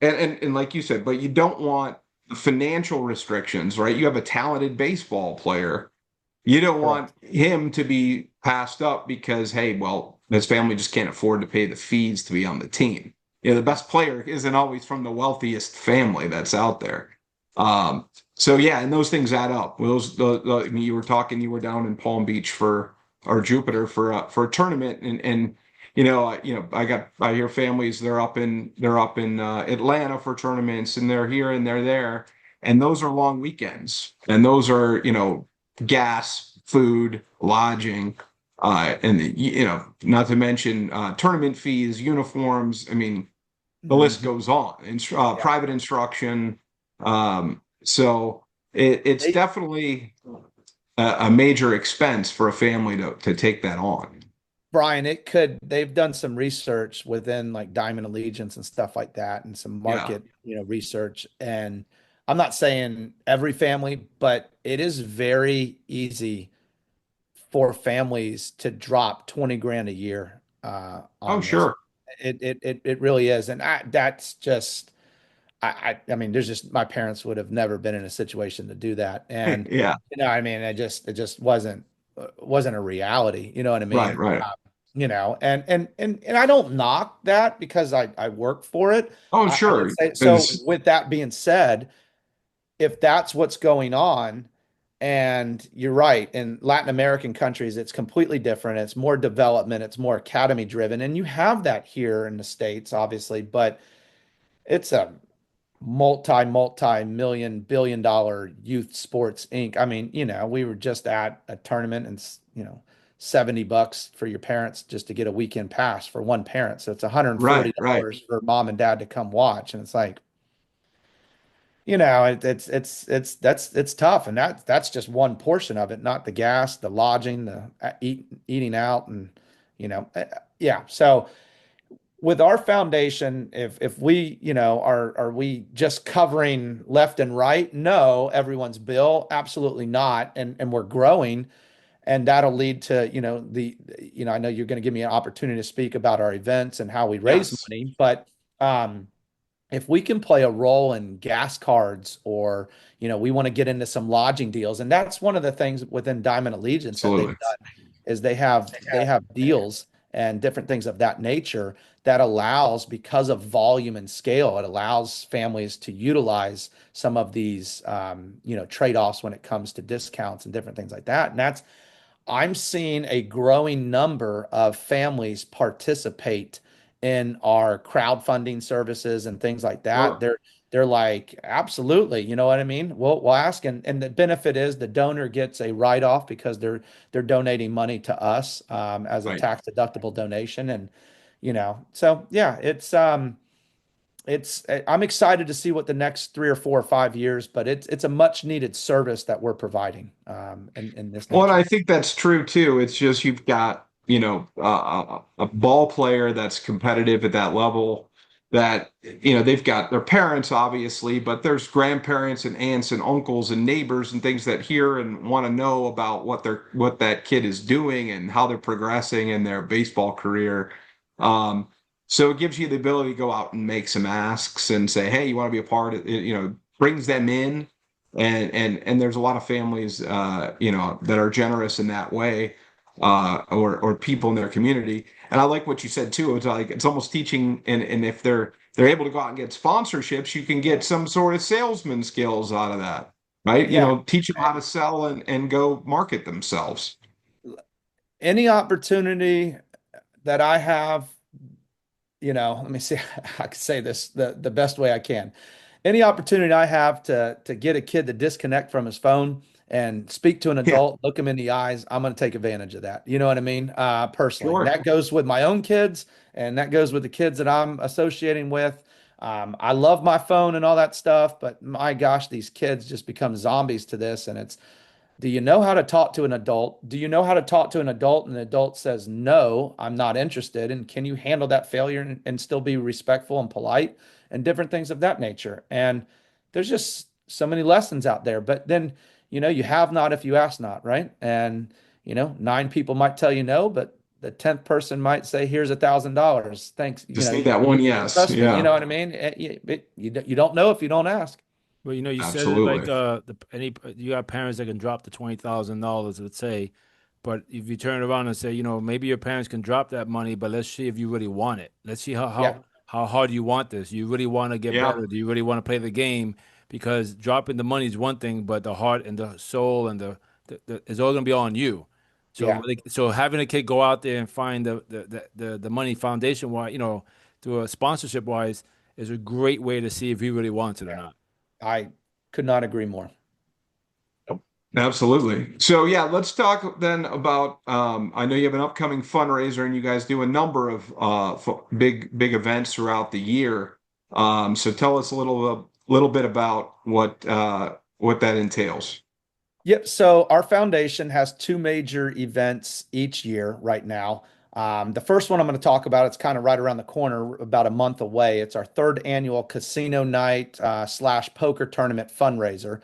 [SPEAKER 3] and like you said, but you don't want financial restrictions, right? You have a talented baseball player. You don't want him to be passed up because, hey, well, his family just can't afford to pay the fees to be on the team. The best player isn't always from the wealthiest family that's out there. So yeah, and those things add up. You were down in Palm Beach or Jupiter for a tournament, and I hear families, they're up in Atlanta for tournaments, and they're here and they're there, and those are long weekends, and those are gas, food, lodging, and not to mention tournament fees, uniforms. I mean, the list goes on. Private instruction. So it's definitely a major expense for a family to take that on.
[SPEAKER 1] Brian, they've done some research within like Diamond Allegiance and stuff like that, and some
[SPEAKER 3] Yeah.
[SPEAKER 1] market, research. And I'm not saying every family, but it is very easy for families to drop 20 grand a year
[SPEAKER 3] Oh,
[SPEAKER 1] on this.
[SPEAKER 3] sure.
[SPEAKER 1] It really is. And that's just, I mean, there's just, my parents would have never been in a situation to do that. And,
[SPEAKER 3] Yeah.
[SPEAKER 1] I mean, it just wasn't a reality. You know what I
[SPEAKER 3] Right.
[SPEAKER 1] mean?
[SPEAKER 3] Right.
[SPEAKER 1] And I don't knock that because I work for it.
[SPEAKER 3] Oh,
[SPEAKER 1] I would
[SPEAKER 3] sure.
[SPEAKER 1] say, so
[SPEAKER 3] It's
[SPEAKER 1] with that being said, if that's what's going on, and you're right, in Latin American countries, it's completely different. It's more development, it's more academy driven. And you have that here in the States, obviously, but it's a multi-million billion dollar youth sports inc. I mean, we were just at a tournament and, $70 for your parents just to get a weekend pass for one parent. So it's
[SPEAKER 3] right. Right.
[SPEAKER 1] $140 for mom and dad to come watch. And it's like, it's tough, and that's just one portion of it, not the gas, the lodging, the eating out, and yeah. So with our foundation, if we are we just covering left and right? No, everyone's bill, absolutely not, and we're growing, and that'll lead to I know you're going to give me an opportunity to speak about our events and how we raise
[SPEAKER 3] Yes.
[SPEAKER 1] money, but if we can play a role in gas cards, or we want to get into some lodging deals, and that's one of the things within Diamond Allegiance that they've
[SPEAKER 3] Absolutely.
[SPEAKER 1] done, is they have deals and different things of that nature that allows, because of volume and scale, it allows families to utilize some of these trade-offs when it comes to discounts and different things like that. And I'm seeing a growing number of families participate in our crowdfunding services and things like that.
[SPEAKER 3] Sure.
[SPEAKER 1] They're like, absolutely, you know what I mean? We'll ask, and the benefit is the donor gets a write-off because they're donating money to us as a
[SPEAKER 3] Right.
[SPEAKER 1] tax deductible donation. And so yeah, I'm excited to see what the next 3 or 4 or 5 years, but it's a much needed service that we're providing in this
[SPEAKER 3] Well, and
[SPEAKER 1] nature.
[SPEAKER 3] I think that's true too. It's just you've got, a ball player that's competitive at that level that, they've got their parents, obviously, but there's grandparents and aunts and uncles and neighbors and things that hear and want to know about what that kid is doing and how they're progressing in their baseball career. Um, so it gives you the ability to go out and make some asks and say, hey, you want to be a part of it, brings them in. And there's a lot of families that are generous in that way, or people in their community. And I like what you said too. It's like it's almost teaching, and if they're able to go out and get sponsorships, you can get some sort of salesman skills out of that, right?
[SPEAKER 1] Yeah.
[SPEAKER 3] Teach them how to sell and go market themselves.
[SPEAKER 1] Any opportunity that I have, let me see, I can say this the best way I can. Any opportunity I have to get a kid to disconnect from his phone and speak to an
[SPEAKER 3] Yeah,
[SPEAKER 1] adult, look him in the eyes, I'm going to take advantage of that. You know what I mean? Personally, and
[SPEAKER 3] sure.
[SPEAKER 1] that goes with my own kids, and that goes with the kids that I'm associating with. I love my phone and all that stuff, but my gosh, these kids just become zombies to this, and it's, do you know how to talk to an adult? Do you know how to talk to an adult? And the adult says, no, I'm not interested. And can you handle that failure and still be respectful and polite and different things of that nature? And there's just so many lessons out there. But then, you have not if you ask not, right? And, 9 people might tell you no, but the 10th person might say, here's $1,000. Thanks.
[SPEAKER 3] Just need that one yes.
[SPEAKER 1] Trust me, you
[SPEAKER 3] Yeah,
[SPEAKER 1] know what I mean? You don't know if you don't ask.
[SPEAKER 4] Well, you said it like
[SPEAKER 3] absolutely.
[SPEAKER 4] you got parents that can drop the $20,000, let's say, but if you turn around and say, maybe your parents can drop that money, but let's see if you really want it. Let's see how
[SPEAKER 1] Yeah.
[SPEAKER 4] how, how hard you want this. You really want to get
[SPEAKER 3] Yeah,
[SPEAKER 4] better? Do you really want to play the game? Because dropping the money is one thing, but the heart and the soul and the is all gonna be on you. So
[SPEAKER 1] Yeah.
[SPEAKER 4] so having a kid go out there and find the money foundation wise, through a sponsorship wise, is a great way to see if he really wants it or not.
[SPEAKER 1] I could not agree more.
[SPEAKER 3] absolutely. So yeah, let's talk then about. I know you have an upcoming fundraiser, and you guys do a number of big events throughout the year. So tell us a little little bit about what that entails.
[SPEAKER 1] Yep. So our foundation has two major events each year right now. The first one I'm going to talk about, it's kind of right around the corner, about a month away. It's our third annual casino night slash poker tournament fundraiser.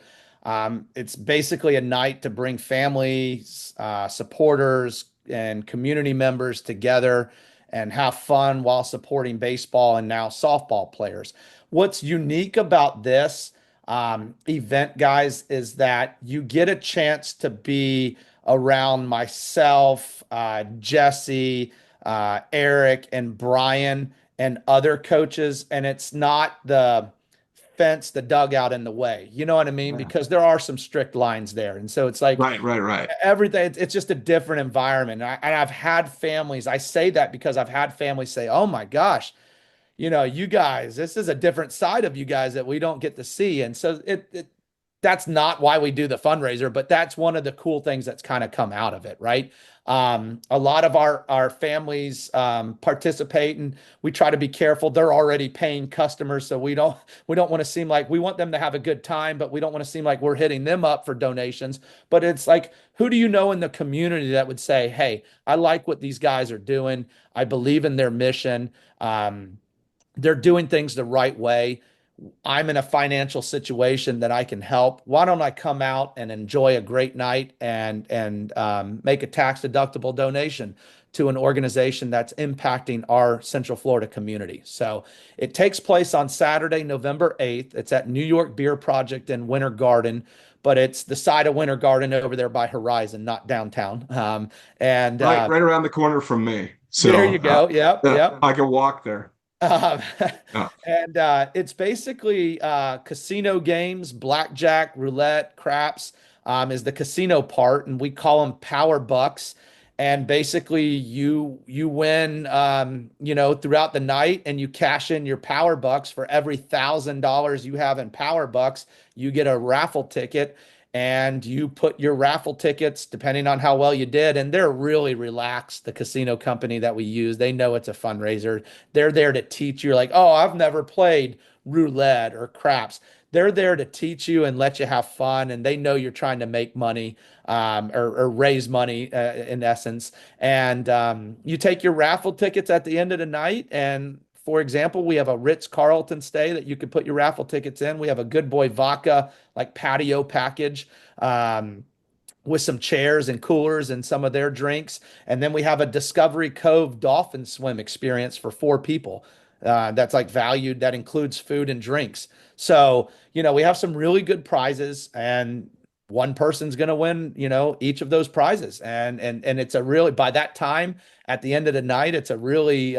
[SPEAKER 1] It's basically a night to bring families, supporters, and community members together and have fun while supporting baseball and now softball players. What's unique about this event, guys, is that you get a chance to be around myself, Jesse, Eric, and Brian, and other coaches, and it's not the fence, the dugout in the way. You know what I mean?
[SPEAKER 3] Yeah.
[SPEAKER 1] Because there are some strict lines there, and so it's like
[SPEAKER 3] Right.
[SPEAKER 1] everything. It's just a different environment. And I've had families. I say that because I've had families say, "Oh my gosh." You guys, this is a different side of you guys that we don't get to see. And so that's not why we do the fundraiser, but that's one of the cool things that's kind of come out of it, right? A lot of our families participate, and we try to be careful. They're already paying customers, so we don't want to seem like we want them to have a good time, but we don't want to seem like we're hitting them up for donations. But it's like, who do you know in the community that would say, "Hey, I like what these guys are doing. I believe in their mission. They're doing things the right way. I'm in a financial situation that I can help. Why don't I come out and enjoy a great night and make a tax deductible donation to an organization that's impacting our Central Florida community?" So it takes place on Saturday, November 8th. It's at New York Beer Project in Winter Garden, but it's the side of Winter Garden over there by Horizon, not downtown. And
[SPEAKER 3] Right around the corner from me.
[SPEAKER 1] There
[SPEAKER 3] So
[SPEAKER 1] you go. Yep.
[SPEAKER 3] I can walk there.
[SPEAKER 1] Um,
[SPEAKER 3] Yeah.
[SPEAKER 1] and it's basically casino games, blackjack, roulette, craps is the casino part, and we call them power bucks. And basically, you win, throughout the night, and you cash in your power bucks. For every $1,000 you have in power bucks, you get a raffle ticket. And you put your raffle tickets, depending on how well you did, and they're really relaxed. The casino company that we use, they know it's a fundraiser. They're there to teach you, like, "Oh, I've never played roulette or craps." They're there to teach you and let you have fun, and they know you're trying to make money, or raise money, in essence. And you take your raffle tickets at the end of the night, and for example, we have a Ritz-Carlton stay that you could put your raffle tickets in. We have a Good Boy Vodka, like, patio package. With some chairs and coolers and some of their drinks. And then we have a Discovery Cove dolphin swim experience for 4 people. That's like valued, that includes food and drinks. So, we have some really good prizes, and one person's going to win, each of those prizes. And it's a really, by that time, at the end of the night, it's a really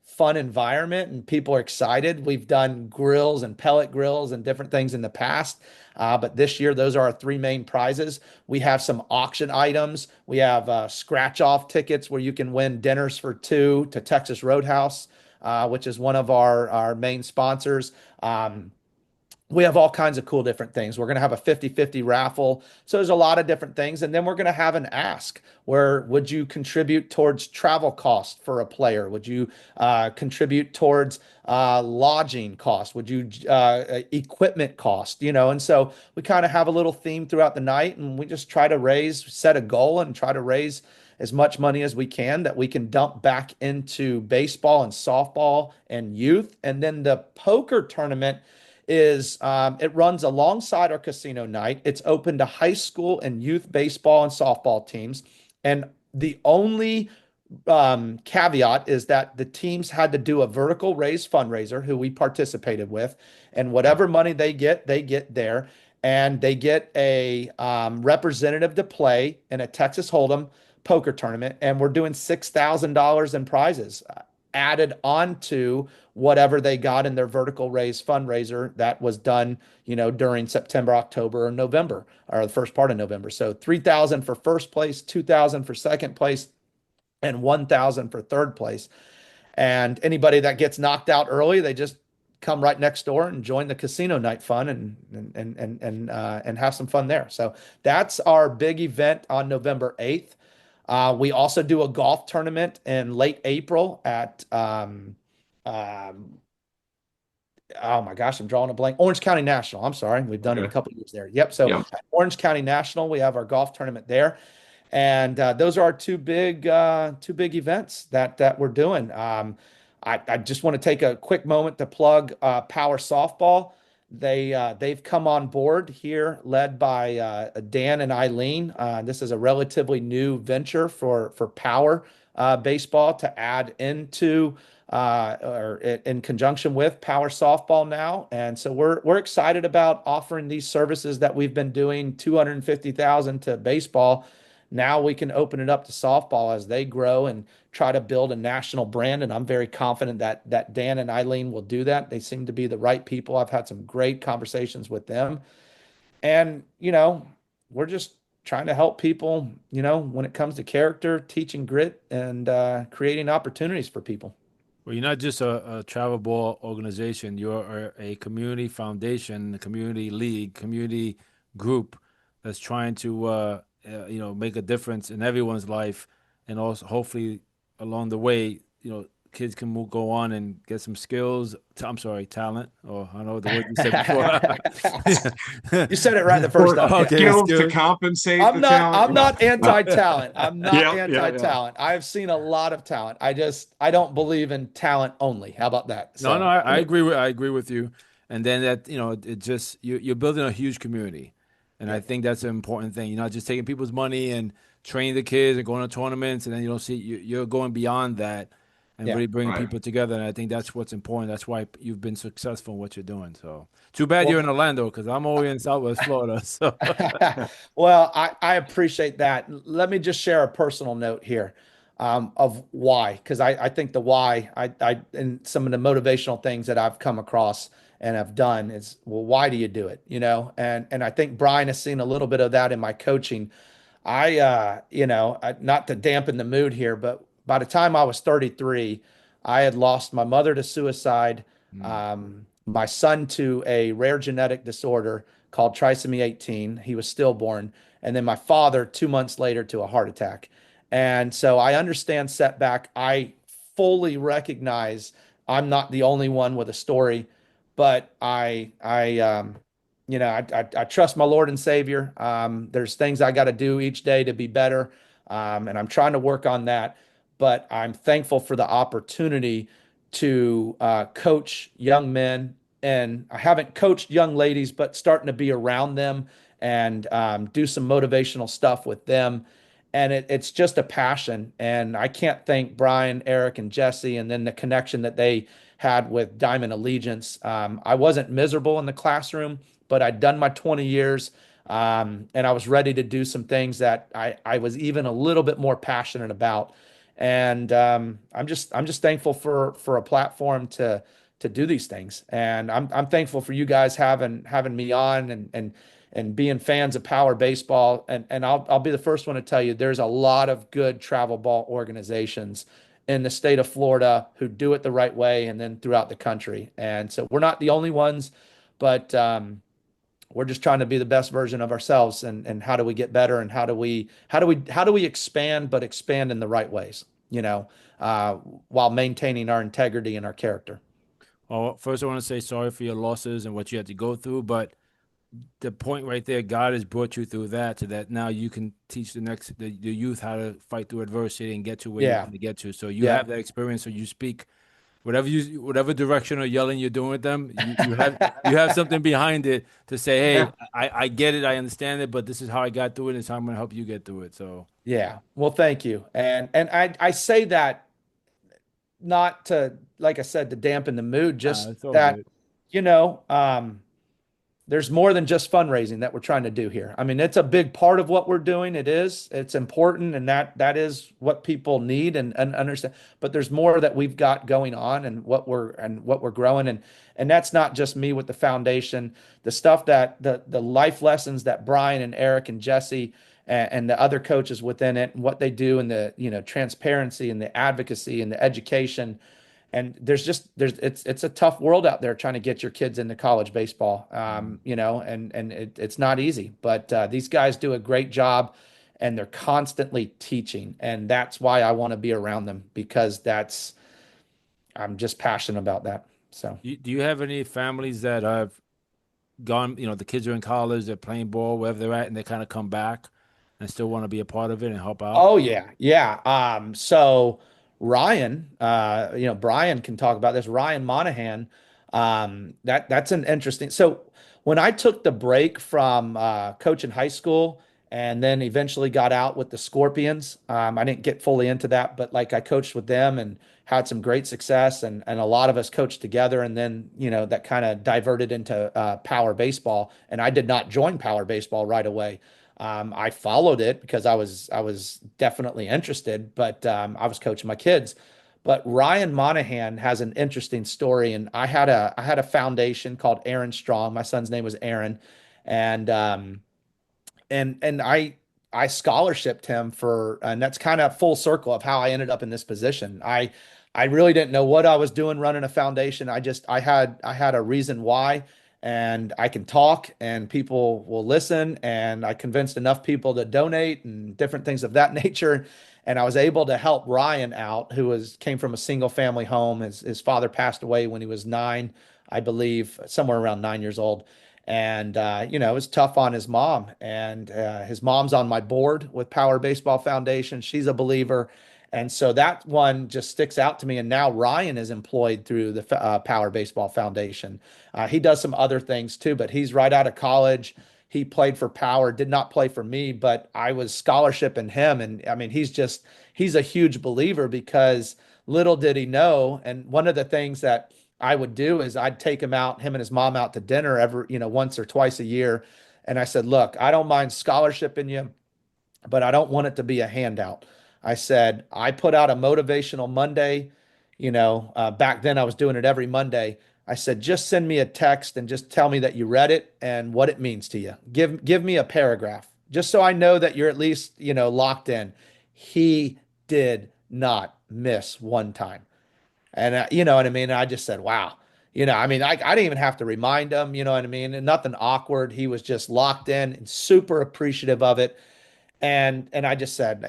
[SPEAKER 1] fun environment, and people are excited. We've done grills and pellet grills and different things in the past. But this year, those are our three main prizes. We have some auction items. We have scratch off tickets where you can win dinners for two to Texas Roadhouse, which is one of our main sponsors. We have all kinds of cool different things. We're going to have a 50-50 raffle. So there's a lot of different things. And then we're going to have an ask where, would you contribute towards travel costs for a player? Would you contribute towards lodging costs? Would you equipment cost? And so we kind of have a little theme throughout the night, and we just try to set a goal and try to raise as much money as we can that we can dump back into baseball and softball and youth. And then the poker tournament it runs alongside our casino night. It's open to high school and youth baseball and softball teams. And the only caveat is that the teams had to do a vertical raise fundraiser, who we participated with, and whatever money they get there. And they get a representative to play in a Texas Hold'em poker tournament. And we're doing $6,000 in prizes added onto whatever they got in their vertical raise fundraiser that was done, during September, October, or November, or the first part of November. So 3,000 for first place, 2,000 for second place, and 1,000 for third place. And anybody that gets knocked out early, they just come right next door and join the casino night fun and have some fun there. So that's our big event on November 8th. We also do a golf tournament in late April at oh my gosh, I'm drawing a blank. Orange County National. I'm sorry. We've done it a
[SPEAKER 3] Okay.
[SPEAKER 1] couple of years there. Yep. So
[SPEAKER 3] Yeah.
[SPEAKER 1] at Orange County National, we have our golf tournament there. And those are our two big events that we're doing. I just want to take a quick moment to plug Power Softball. They've come on board here, led by Dan and Eileen. This is a relatively new venture for Power Baseball to add into or in conjunction with Power Softball now. And so we're excited about offering these services that we've been doing 250,000 to baseball. Now we can open it up to softball as they grow and try to build a national brand. And I'm very confident that Dan and Eileen will do that. They seem to be the right people. I've had some great conversations with them. And, we're just trying to help people, when it comes to character, teaching grit, and creating opportunities for people.
[SPEAKER 4] Well, you're not just a travel ball organization. You're a community foundation, a community league, community group that's trying to, make a difference in everyone's life, and also hopefully along the way, kids can go on and get some skills. I'm sorry, talent, or I don't know the word you said before.
[SPEAKER 1] You said it right the first time.
[SPEAKER 4] Okay,
[SPEAKER 3] Skills to compensate
[SPEAKER 1] I'm
[SPEAKER 3] the
[SPEAKER 1] not
[SPEAKER 3] talent.
[SPEAKER 1] I'm not anti-talent. I'm not
[SPEAKER 3] Yeah,
[SPEAKER 1] anti-talent. I've seen a lot of talent. I don't believe in talent only. How about that?
[SPEAKER 4] No,
[SPEAKER 1] So,
[SPEAKER 4] I agree with you. And then that, it just you're building a huge community. And I
[SPEAKER 1] yeah.
[SPEAKER 4] think that's an important thing. You're not just taking people's money and training the kids and going to tournaments, and then you don't see you're going beyond that and
[SPEAKER 1] Yeah.
[SPEAKER 4] really bringing
[SPEAKER 3] Right.
[SPEAKER 4] people together. And I think that's what's important. That's why you've been successful in what you're doing. So too bad you're
[SPEAKER 1] Well,
[SPEAKER 4] in Orlando, because I'm over in Southwest Florida. So
[SPEAKER 1] well, I appreciate that. Let me just share a personal note here of why, because I think the why, and some of the motivational things that I've come across and have done is, well, why do you do it? And I think Brian has seen a little bit of that in my coaching. Not to dampen the mood here, but by the time I was 33, I had lost my mother to suicide,
[SPEAKER 4] mm,
[SPEAKER 1] my son to a rare genetic disorder called trisomy 18. He was stillborn. And then my father 2 months later to a heart attack. And so I understand setback. I fully recognize I'm not the only one with a story, but I trust my Lord and Savior. There's things I got to do each day to be better, and I'm trying to work on that. But I'm thankful for the opportunity to coach young men, and I haven't coached young ladies, but starting to be around them and do some motivational stuff with them. And it's just a passion. And I can't thank Brian, Eric, and Jesse, and then the connection that they had with Diamond Allegiance. I wasn't miserable in the classroom, but I'd done my 20 years, and I was ready to do some things that I was even a little bit more passionate about. And I'm just thankful for a platform to do these things. And I'm thankful for you guys having me on and being fans of Power Baseball. And I'll be the first one to tell you there's a lot of good travel ball organizations in the state of Florida who do it the right way, and then throughout the country. And so we're not the only ones, but we're just trying to be the best version of ourselves. And how do we get better, and how do we expand, but expand in the right ways, uh, while maintaining our integrity and our character.
[SPEAKER 4] well, first I want to say sorry for your losses and what you had to go through, but the point right there, God has brought you through that, so that now you can teach the youth how to fight through adversity and get to where you
[SPEAKER 1] Yeah.
[SPEAKER 4] want to get to. So you
[SPEAKER 1] Yeah.
[SPEAKER 4] have that experience, so you speak whatever direction or yelling you're doing with them, you have something behind it to say,
[SPEAKER 1] Yeah.
[SPEAKER 4] hey, I get it, I understand it, but this is how I got through it, and it's how I'm gonna help you get through it. So
[SPEAKER 1] Yeah. Well, thank you. And I say that not to, like I said, to dampen the mood, just
[SPEAKER 4] it's all
[SPEAKER 1] that,
[SPEAKER 4] good.
[SPEAKER 1] you know, um, there's more than just fundraising that we're trying to do here. I mean, it's a big part of what we're doing. It's important, and that is what people need and understand. But there's more that we've got going on, and what we're growing, and that's not just me with the foundation. The stuff that the life lessons that Brian and Eric and Jesse and the other coaches within it, and what they do, and the transparency and the advocacy and the education. And it's a tough world out there trying to get your kids into college baseball, and it's not easy, but these guys do a great job, and they're constantly teaching, and that's why I want to be around them, because I'm just passionate about that. So.
[SPEAKER 4] Do you have any families that have gone, the kids are in college, they're playing ball, wherever they're at, and they kind of come back and still want to be a part of it and help out?
[SPEAKER 1] Oh yeah, yeah. So Ryan, Brian can talk about this. Ryan Monahan, that's an interesting. So when I took the break from coaching high school and then eventually got out with the Scorpions, I didn't get fully into that, but like I coached with them and had some great success, and a lot of us coached together, and then that kind of diverted into power baseball, and I did not join power baseball right away. I followed it because I was definitely interested, but I was coaching my kids. But Ryan Monahan has an interesting story, and I had a foundation called Aaron Strong. My son's name was Aaron, and and I scholarshiped him for, and that's kind of full circle of how I ended up in this position. I really didn't know what I was doing running a foundation. I had a reason why, and I can talk and people will listen, and I convinced enough people to donate and different things of that nature. And I was able to help Ryan out, who came from a single family home. His father passed away when he was 9, I believe, somewhere around 9 years old. And it was tough on his mom. And his mom's on my board with Power Baseball Foundation. She's a believer. And so that one just sticks out to me. And now Ryan is employed through the Power Baseball Foundation. He does some other things too, but he's right out of college. He played for Power, did not play for me, but I was scholarshiping him. And I mean, he's a huge believer because little did he know. And one of the things that I would do is I'd take him and his mom out to dinner once or twice a year. And I said, look, I don't mind scholarshiping you, but I don't want it to be a handout. I said, I put out a motivational Monday. Back then I was doing it every Monday. I said, just send me a text and just tell me that you read it and what it means to you. Give me a paragraph just so I know that you're at least, locked in. He did not miss one time. And you know what I mean? And I just said, wow. I mean, I didn't even have to remind him, you know what I mean? And nothing awkward. He was just locked in and super appreciative of it. And I just said,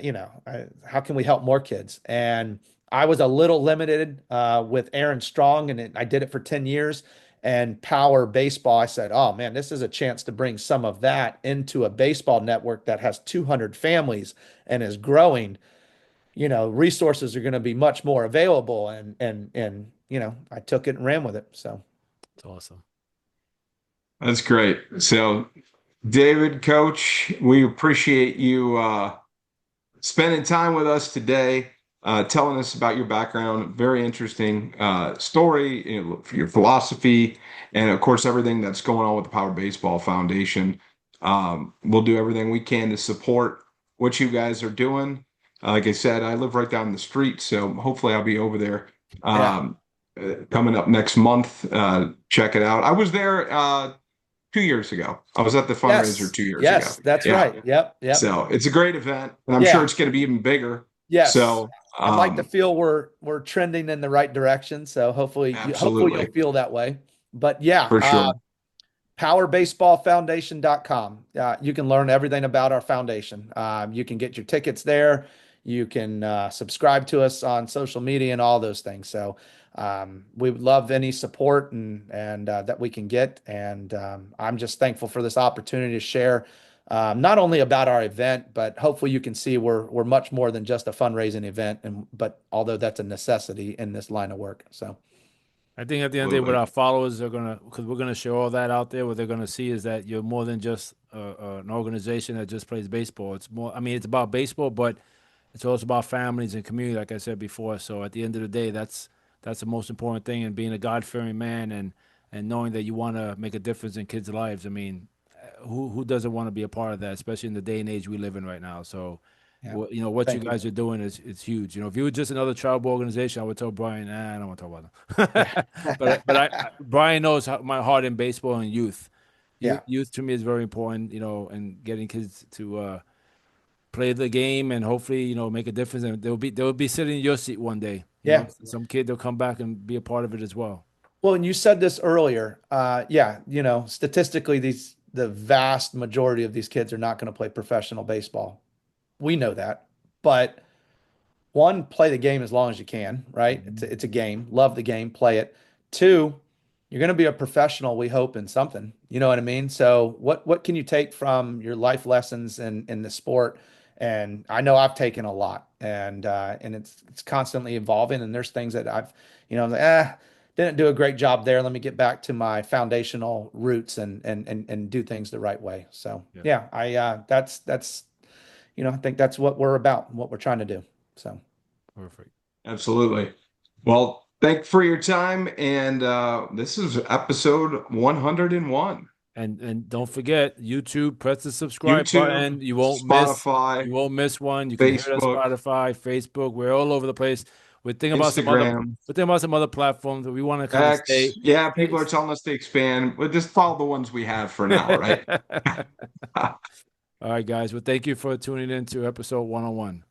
[SPEAKER 1] how can we help more kids? And I was a little limited with Aaron Strong, and I did it for 10 years. And Power Baseball, I said, oh man, this is a chance to bring some of that into a baseball network that has 200 families and is growing. Resources are going to be much more available. And I took it and ran with it. So
[SPEAKER 4] It's awesome.
[SPEAKER 3] That's great. So, David, Coach, we appreciate you spending time with us today, telling us about your background. Very interesting story, your philosophy, and of course, everything that's going on with the Power Baseball Foundation. We'll do everything we can to support what you guys are doing. Like I said, I live right down the street, so hopefully I'll be over there coming up next month. Check it out. I was there 2 years ago. I was at the fundraiser
[SPEAKER 1] yes,
[SPEAKER 3] 2 years ago.
[SPEAKER 1] yes, that's right. Yep, yep.
[SPEAKER 3] So it's a great event, and I'm sure it's going to be even bigger.
[SPEAKER 1] Yes.
[SPEAKER 3] So
[SPEAKER 1] I'd like to feel we're trending in the right direction. So hopefully you'll feel that way. But yeah,
[SPEAKER 3] for sure.
[SPEAKER 1] powerbaseballfoundation.com. You can learn everything about our foundation. You can get your tickets there. You can subscribe to us on social media and all those things. So we would love any support and that we can get. And I'm just thankful for this opportunity to share not only about our event, but hopefully you can see we're much more than just a fundraising event. But although that's a necessity in this line of work. So
[SPEAKER 4] I think at the end of the day, what our followers are because we're gonna show all that out there. What they're gonna see is that you're more than just an organization that just plays baseball. It's more. I mean, it's about baseball, but it's also about families and community, like I said before. So at the end of the day, that's the most important thing. And being a God-fearing man and knowing that you want to make a difference in kids' lives. I mean, who doesn't want to be a part of that, especially in the day and age we live in right now? So,
[SPEAKER 1] yeah.
[SPEAKER 4] what you guys are doing is it's huge. If you were just another charitable organization, I would tell Brian, I don't want to talk about them. but Brian knows my heart in baseball and youth.
[SPEAKER 1] Yeah.
[SPEAKER 4] Youth to me is very important. And getting kids to play the game and hopefully make a difference, and they'll be sitting in your seat one day. Some kid they'll come back and be a part of it as well.
[SPEAKER 1] Well, and you said this earlier. Statistically, the vast majority of these kids are not going to play professional baseball. We know that, but one, play the game as long as you can, right? It's a game. Love the game, play it. Two, you're going to be a professional, we hope, in something. You know what I mean? So what can you take from your life lessons in the sport? And I know I've taken a lot, and it's constantly evolving. And there's things that I've, didn't do a great job there. Let me get back to my foundational roots and do things the right way. So yeah, that's I think that's what we're about, what we're trying to do. So
[SPEAKER 4] Perfect.
[SPEAKER 3] Absolutely. Well, thank for your time. And this is episode 101.
[SPEAKER 4] And don't forget YouTube, press the subscribe button. You won't
[SPEAKER 3] Spotify,
[SPEAKER 4] miss one. You can
[SPEAKER 3] Facebook,
[SPEAKER 4] hear us on Spotify, Facebook. We're all over the place. We're thinking about some other platforms that we want to kind of stay.
[SPEAKER 3] Yeah, people are telling us to expand. We'll just follow the ones we have for now, right?
[SPEAKER 4] All right, guys. Well, thank you for tuning in to episode 101.